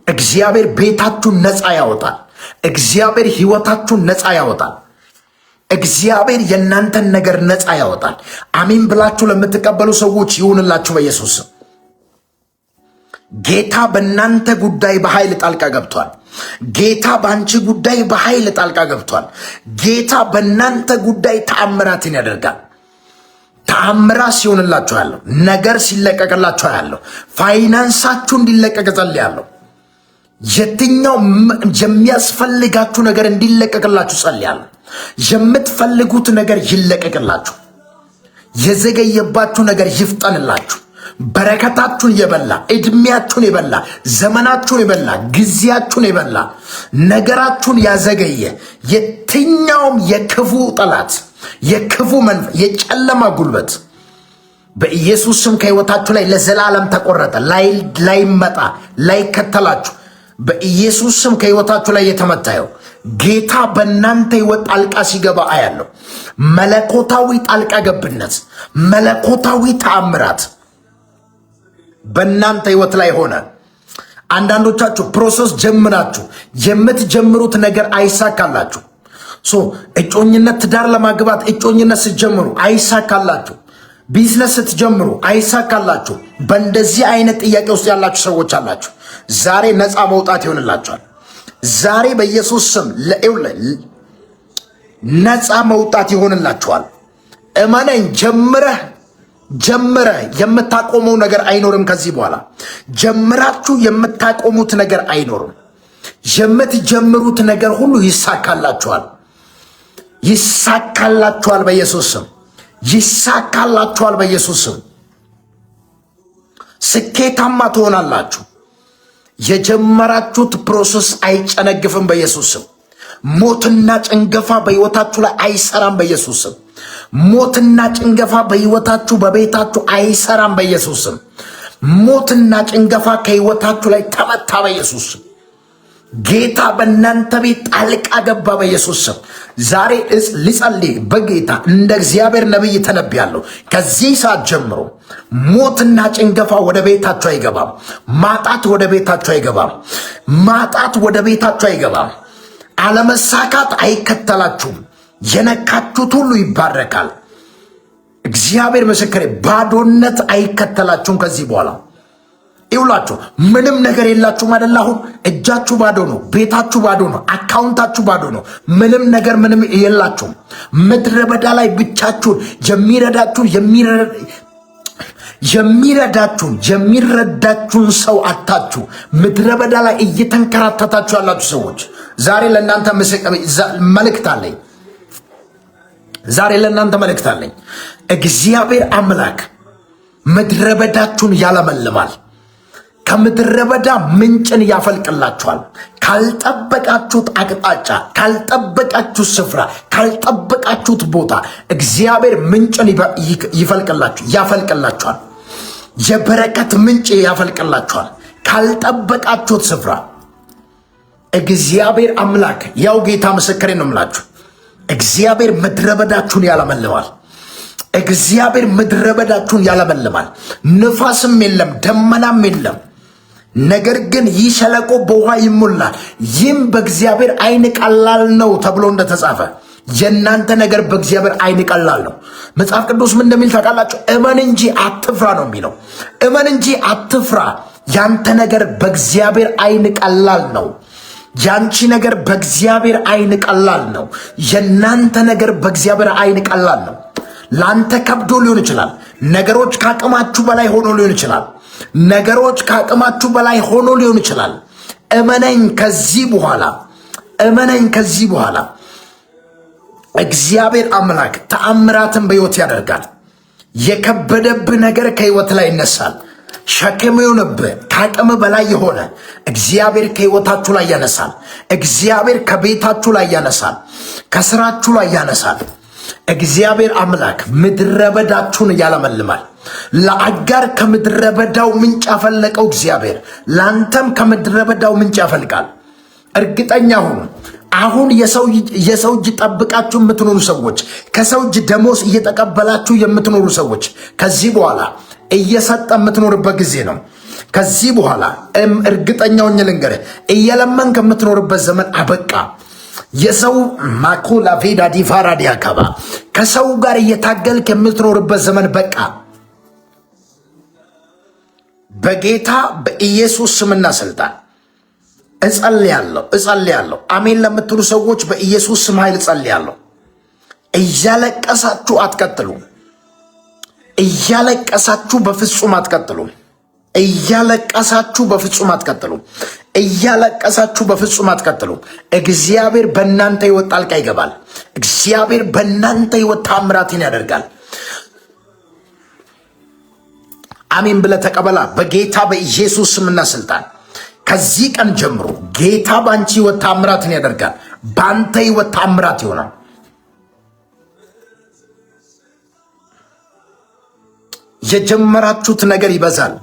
እግዚአብሔር ቤታችሁን ነፃ ያወጣል። እግዚአብሔር ሕይወታችሁን ነፃ ያወጣል። እግዚአብሔር የእናንተን ነገር ነፃ ያወጣል። አሜን ብላችሁ ለምትቀበሉ ሰዎች ይሁንላችሁ በኢየሱስ ስም። ጌታ በእናንተ ጉዳይ በኃይል ጣልቃ ገብቷል። ጌታ በአንቺ ጉዳይ በኃይል ጣልቃ ገብቷል። ጌታ በእናንተ ጉዳይ ተአምራትን ያደርጋል። ተአምራት ሲሆንላችሁ ያለው ነገር ሲለቀቅላችሁ ያለው ፋይናንሳችሁ እንዲለቀቅ ጸልያለሁ። የትኛው የሚያስፈልጋችሁ ነገር እንዲለቀቅላችሁ ጸልያለሁ። የምትፈልጉት ነገር ይለቀቅላችሁ። የዘገየባችሁ ነገር ይፍጠንላችሁ። በረከታችሁን የበላ ዕድሜያችሁን የበላ ዘመናችሁን የበላ ጊዜያችሁን የበላ ነገራችሁን ያዘገየ የትኛውም የክፉ ጠላት የክፉ መንፈስ የጨለማ ጉልበት በኢየሱስ ስም ከሕይወታችሁ ላይ ለዘላለም ተቆረጠ። ላይመጣ ላይከተላችሁ በኢየሱስ ስም ከሕይወታችሁ ላይ የተመታየው ጌታ በእናንተ ሕይወት ጣልቃ ሲገባ አያለሁ። መለኮታዊ ጣልቃ ገብነት፣ መለኮታዊ ተአምራት በእናንተ ሕይወት ላይ ሆነ። አንዳንዶቻችሁ ፕሮሰስ ጀምራችሁ የምትጀምሩት ነገር አይሳካላችሁ። እጮኝነት ትዳር ለማግባት እጮኝነት ስትጀምሩ አይሳካላችሁ። ቢዝነስ ስትጀምሩ አይሳካላችሁ። በእንደዚህ አይነት ጥያቄ ውስጥ ያላችሁ ሰዎች አላችሁ። ዛሬ ነፃ መውጣት ይሆንላችኋል። ዛሬ በኢየሱስ ስም ነፃ መውጣት ይሆንላችኋል። እመነኝ። ጀምረህ የምታቆመው ነገር አይኖርም። ከዚህ በኋላ ጀምራችሁ የምታቆሙት ነገር አይኖርም። የምትጀምሩት ነገር ሁሉ ይሳካላችኋል። ይሳካላችኋል በኢየሱስ ስም። ይሳካላችኋል በኢየሱስ ስም። ስኬታማ ትሆናላችሁ። የጀመራችሁት ፕሮሰስ አይጨነግፍም በኢየሱስ ስም። ሞትና ጭንገፋ በሕይወታችሁ ላይ አይሰራም በኢየሱስ ስም። ሞትና ጭንገፋ በሕይወታችሁ በቤታችሁ አይሰራም በኢየሱስ ስም። ሞትና ጭንገፋ ከሕይወታችሁ ላይ ተመታ በኢየሱስ ስም። ጌታ በእናንተ ቤት ጣልቃ ገባ በኢየሱስ ስም። ዛሬ ልጸልይ በጌታ እንደ እግዚአብሔር ነቢይ ተነብያለሁ። ከዚህ ሰዓት ጀምሮ ሞትና ጭንገፋ ወደ ቤታችሁ አይገባም። ማጣት ወደ ቤታችሁ አይገባም። ማጣት ወደ ቤታችሁ አይገባም። አለመሳካት አይከተላችሁም። የነካችሁት ሁሉ ይባረካል። እግዚአብሔር ምስክሬ፣ ባዶነት አይከተላችሁም ከዚህ በኋላ። ይውላችሁ ምንም ነገር የላችሁም አይደል? አሁን እጃችሁ ባዶ ነው፣ ቤታችሁ ባዶ ነው፣ አካውንታችሁ ባዶ ነው። ምንም ነገር ምንም የላችሁም። ምድረ በዳ ላይ ብቻችሁን የሚረዳችሁን ሰው አታችሁ ምድረ በዳ ላይ እየተንከራተታችሁ ያላችሁ ሰዎች ዛሬ ለእናንተ መልእክት አለኝ። እግዚአብሔር አምላክ ምድረ በዳችሁን ያለመልማል። ከምድረ በዳ ምንጭን ያፈልቅላችኋል። ካልጠበቃችሁት አቅጣጫ፣ ካልጠበቃችሁት ስፍራ፣ ካልጠበቃችሁት ቦታ እግዚአብሔር ምንጭን ያፈልቅላችኋል። የበረከት ምንጭ ያፈልቅላችኋል። ካልጠበቃችሁት ስፍራ እግዚአብሔር አምላክ ያው ጌታ ምስክሬ ነው የምላችሁ፣ እግዚአብሔር ምድረ በዳችሁን ያለመልማል። እግዚአብሔር ምድረ በዳችሁን ያለመልማል። ንፋስም የለም ደመናም የለም። ነገር ግን ይህ ሸለቆ በውሃ ይሞላል። ይህም በእግዚአብሔር ዓይን ቀላል ነው ተብሎ እንደተጻፈ የእናንተ ነገር በእግዚአብሔር ዓይን ቀላል ነው። መጽሐፍ ቅዱስ ምን እንደሚል ታውቃላችሁ? እመን እንጂ አትፍራ ነው የሚለው። እመን እንጂ አትፍራ። ያንተ ነገር በእግዚአብሔር ዓይን ቀላል ነው። ያንቺ ነገር በእግዚአብሔር ዓይን ቀላል ነው። የእናንተ ነገር በእግዚአብሔር ዓይን ቀላል ነው። ላንተ ከብዶ ሊሆን ይችላል። ነገሮች ከአቅማችሁ በላይ ሆኖ ሊሆን ይችላል። ነገሮች ከአቅማችሁ በላይ ሆኖ ሊሆን ይችላል። እመነኝ፣ ከዚህ በኋላ እግዚአብሔር አምላክ ተአምራትን በሕይወት ያደርጋል። የከበደብህ ነገር ከሕይወት ላይ ይነሳል። ሸክም የሆነብህ ከአቅም በላይ የሆነ እግዚአብሔር ከሕይወታችሁ ላይ ያነሳል። እግዚአብሔር ከቤታችሁ ላይ ያነሳል። ከስራችሁ ላይ ያነሳል። እግዚአብሔር አምላክ ምድረ በዳችሁን ያለመልማል። ለአጋር ከምድረ በዳው ምንጭ ያፈለቀው እግዚአብሔር ለአንተም ከምድረ በዳው ምንጭ ያፈልቃል። እርግጠኛ ሁኑ። አሁን የሰው እጅ ጠብቃችሁ የምትኖሩ ሰዎች፣ ከሰው እጅ ደሞዝ እየተቀበላችሁ የምትኖሩ ሰዎች ከዚህ በኋላ እየሰጠ የምትኖርበት ጊዜ ነው። ከዚህ በኋላ እርግጠኛውን ልንገርህ፣ እየለመንክ የምትኖርበት ዘመን አበቃ። የሰው ማኮላ ቬዳ ዲፋራ ዲያካባ ከሰው ጋር እየታገልክ የምትኖርበት ዘመን በቃ። በጌታ በኢየሱስ ስምና ስልጣን እጸልያለሁ። አሜን ለምትሉ ሰዎች በኢየሱስ ስም ኃይል እጸልያለሁ። እያለቀሳችሁ አትቀጥሉ። እያለቀሳችሁ በፍጹም አትቀጥሉ። እያለቀሳችሁ በፍጹም አትቀጥሉ። እያለቀሳችሁ በፍጹም አትቀጥሉ። እግዚአብሔር በእናንተ ሕይወት ጣልቃ ይገባል። እግዚአብሔር በእናንተ ሕይወት ታምራትን ያደርጋል። አሜን ብለህ ተቀበላ። በጌታ በኢየሱስ ስምና ስልጣን ከዚህ ቀን ጀምሮ ጌታ ባንቺ ሕይወት ታምራትን ያደርጋል። ባንተ ሕይወት ታምራት ይሆናል። የጀመራችሁት ነገር ይበዛል።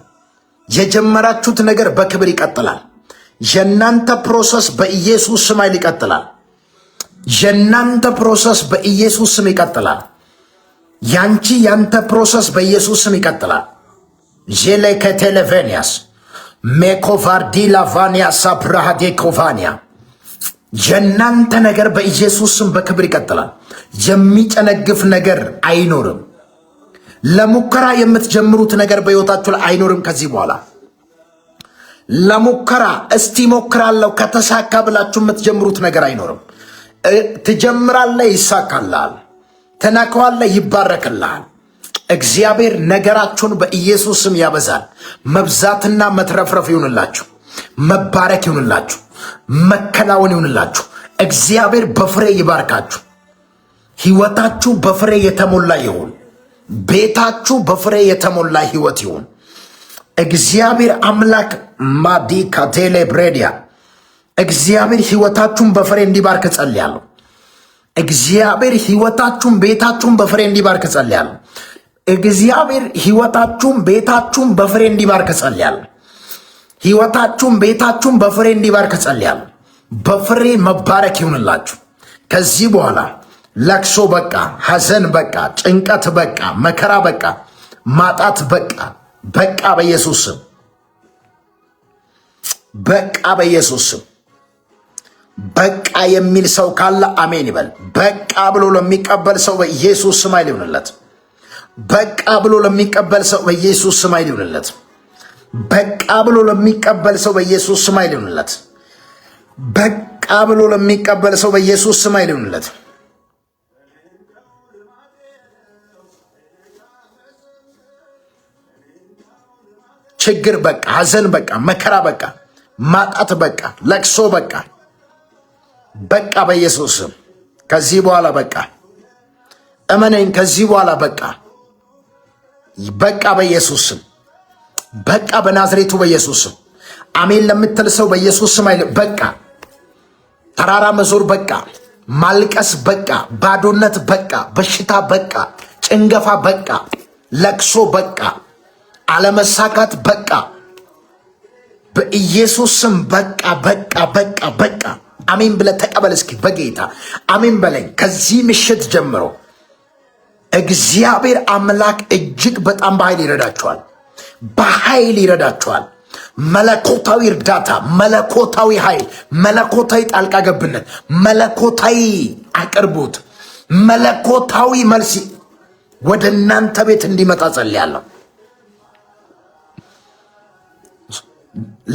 የጀመራችሁት ነገር በክብር ይቀጥላል። የናንተ ፕሮሰስ በኢየሱስ ስም ኃይል ይቀጥላል። የናንተ ፕሮሰስ በኢየሱስ ስም ይቀጥላል። ያንተ ፕሮሰስ በኢየሱስ ስም ይቀጥላል። ጄሌከቴሌቬኒያስ ሜኮቫርዲ ላቫኒያ ሳፕራሃዴ ኮቫኒያ የናንተ ነገር በኢየሱስ ስም በክብር ይቀጥላል። የሚጨነግፍ ነገር አይኖርም። ለሙከራ የምትጀምሩት ነገር በሕይወታችሁ ላይ አይኖርም። ከዚህ በኋላ ለሙከራ እስቲ ሞክራለሁ ከተሳካ ብላችሁ የምትጀምሩት ነገር አይኖርም። ትጀምራለህ፣ ይሳካልሃል። ትነካዋለህ፣ ይባረክልሃል። እግዚአብሔር ነገራችሁን በኢየሱስ ስም ያበዛል። መብዛትና መትረፍረፍ ይሁንላችሁ። መባረክ ይሁንላችሁ። መከናወን ይሁንላችሁ። እግዚአብሔር በፍሬ ይባርካችሁ። ሕይወታችሁ በፍሬ የተሞላ ይሁን። ቤታችሁ በፍሬ የተሞላ ሕይወት ይሁን። እግዚአብሔር አምላክ ማዲ ካቴሌ ብሬዲያ እግዚአብሔር ሕይወታችሁን በፍሬ እንዲባርክ ጸልያለሁ። እግዚአብሔር ሕይወታችሁን ቤታችሁን በፍሬ እንዲባርክ ጸልያለሁ። እግዚአብሔር ሕይወታችሁን ቤታችሁን በፍሬ እንዲባርክ ጸልያለሁ። ሕይወታችሁን ቤታችሁን በፍሬ እንዲባርክ ጸልያለሁ። በፍሬ መባረክ ይሁንላችሁ። ከዚህ በኋላ ለቅሶ በቃ፣ ሐዘን በቃ፣ ጭንቀት በቃ፣ መከራ በቃ፣ ማጣት በቃ። በቃ በኢየሱስ ስም፣ በቃ በኢየሱስ ስም። በቃ የሚል ሰው ካለ አሜን ይበል። በቃ ብሎ ለሚቀበል ሰው በኢየሱስ ስም ኃይል ይሁንለት። በቃ ብሎ ለሚቀበል ሰው በኢየሱስ ስም ኃይል ይሁንለት። በቃ ብሎ ለሚቀበል ሰው በኢየሱስ ስም ኃይል ይሁንለት። በቃ ብሎ ለሚቀበል ሰው በኢየሱስ ስም ኃይል ይሁንለት። ችግር በቃ፣ ሐዘን በቃ፣ መከራ በቃ፣ ማጣት በቃ፣ ለቅሶ በቃ። በቃ በኢየሱስ ስም ከዚህ በኋላ በቃ። እመነኝ፣ ከዚህ በኋላ በቃ። በቃ በኢየሱስ ስም፣ በቃ በናዝሬቱ በኢየሱስ ስም። አሜን ለምትል ሰው በኢየሱስ ስም አይል በቃ። ተራራ መዞር በቃ፣ ማልቀስ በቃ፣ ባዶነት በቃ፣ በሽታ በቃ፣ ጭንገፋ በቃ፣ ለቅሶ በቃ፣ አለመሳካት በቃ። በኢየሱስ ስም በቃ በቃ በቃ በቃ። አሜን ብለህ ተቀበል። እስኪ በጌታ አሜን በለኝ። ከዚህ ምሽት ጀምሮ እግዚአብሔር አምላክ እጅግ በጣም በኃይል ይረዳችኋል። በኃይል ይረዳችኋል። መለኮታዊ እርዳታ፣ መለኮታዊ ኃይል፣ መለኮታዊ ጣልቃ ገብነት፣ መለኮታዊ አቅርቦት፣ መለኮታዊ መልስ ወደ እናንተ ቤት እንዲመጣ ጸልያለሁ።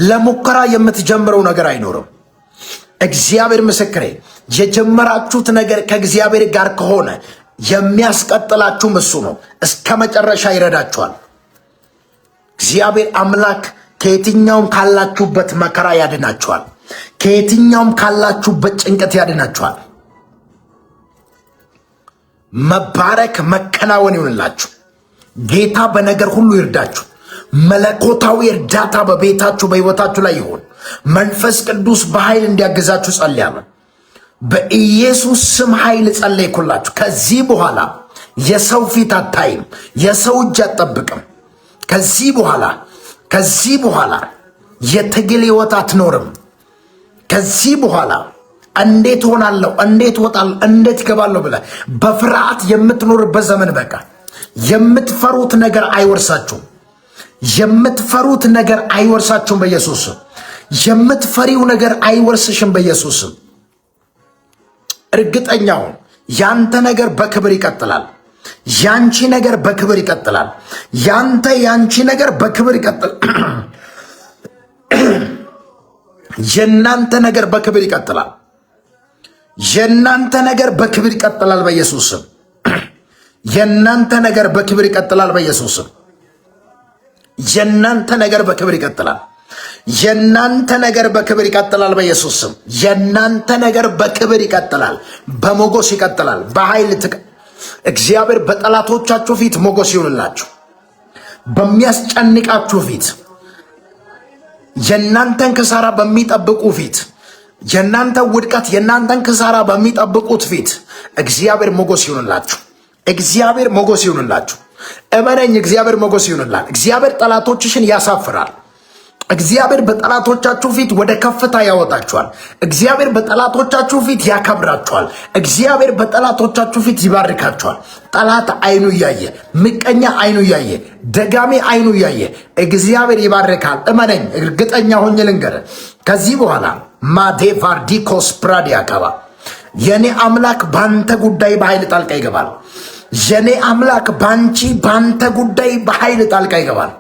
ለሙከራ የምትጀምረው ነገር አይኖርም። እግዚአብሔር ምስክሬ፣ የጀመራችሁት ነገር ከእግዚአብሔር ጋር ከሆነ የሚያስቀጥላችሁም እሱ ነው። እስከ መጨረሻ ይረዳችኋል። እግዚአብሔር አምላክ ከየትኛውም ካላችሁበት መከራ ያድናችኋል። ከየትኛውም ካላችሁበት ጭንቀት ያድናችኋል። መባረክ መከናወን ይሆንላችሁ። ጌታ በነገር ሁሉ ይርዳችሁ። መለኮታዊ እርዳታ በቤታችሁ በሕይወታችሁ ላይ ይሆን። መንፈስ ቅዱስ በኃይል እንዲያግዛችሁ ጸልያለሁ። በኢየሱስ ስም ኃይል ጸለይኩላችሁ። ከዚህ በኋላ የሰው ፊት አታይም፣ የሰው እጅ አትጠብቅም። ከዚህ በኋላ የትግል ሕይወት አትኖርም። ከዚህ በኋላ እንዴት ሆናለሁ፣ እንዴት ወጣለሁ፣ እንዴት ገባለሁ ብለህ በፍርሃት የምትኖርበት ዘመን በቃ። የምትፈሩት ነገር አይወርሳችሁም። የምትፈሩት ነገር አይወርሳችሁም በኢየሱስ ስም። የምትፈሪው ነገር አይወርስሽም በኢየሱስ ስም። እርግጠኛው ያንተ ነገር በክብር ይቀጥላል። ያንቺ ነገር በክብር ይቀጥላል። ያንቺ ነገር በክብር ይቀጥላል። የናንተ ነገር በክብር ይቀጥላል። የናንተ ነገር በክብር ይቀጥላል በኢየሱስ ስም። የናንተ ነገር በክብር ይቀጥላል በኢየሱስ ስም። የናንተ ነገር በክብር ይቀጥላል። የናንተ ነገር በክብር ይቀጥላል በኢየሱስ ስም። የናንተ ነገር በክብር ይቀጥላል፣ በሞገስ ይቀጥላል፣ በኃይል እግዚአብሔር በጠላቶቻችሁ ፊት ሞገስ ይሁንላችሁ። በሚያስጨንቃችሁ ፊት፣ የናንተን ክሳራ በሚጠብቁ ፊት፣ የናንተ ውድቀት የናንተን ክሳራ በሚጠብቁት ፊት እግዚአብሔር ሞገስ ይሁንላችሁ። እግዚአብሔር ሞገስ ይሁንላችሁ። እመነኝ፣ እግዚአብሔር ሞገስ ይሁንላል። እግዚአብሔር ጠላቶችሽን ያሳፍራል። እግዚአብሔር በጠላቶቻችሁ ፊት ወደ ከፍታ ያወጣችኋል። እግዚአብሔር በጠላቶቻችሁ ፊት ያከብራችኋል። እግዚአብሔር በጠላቶቻችሁ ፊት ይባርካችኋል። ጠላት አይኑ እያየ፣ ምቀኛ አይኑ እያየ፣ ደጋሚ አይኑ እያየ እግዚአብሔር ይባርካል። እመነኝ፣ እርግጠኛ ሆኜ ልንገርህ፣ ከዚህ በኋላ ማዴቫርዲኮስ ፕራዲያካባ የኔ አምላክ ባንተ ጉዳይ በኃይል ጣልቃ ይገባል። የኔ አምላክ ባንቺ ባንተ ጉዳይ በኃይል ጣልቃ ይገባል።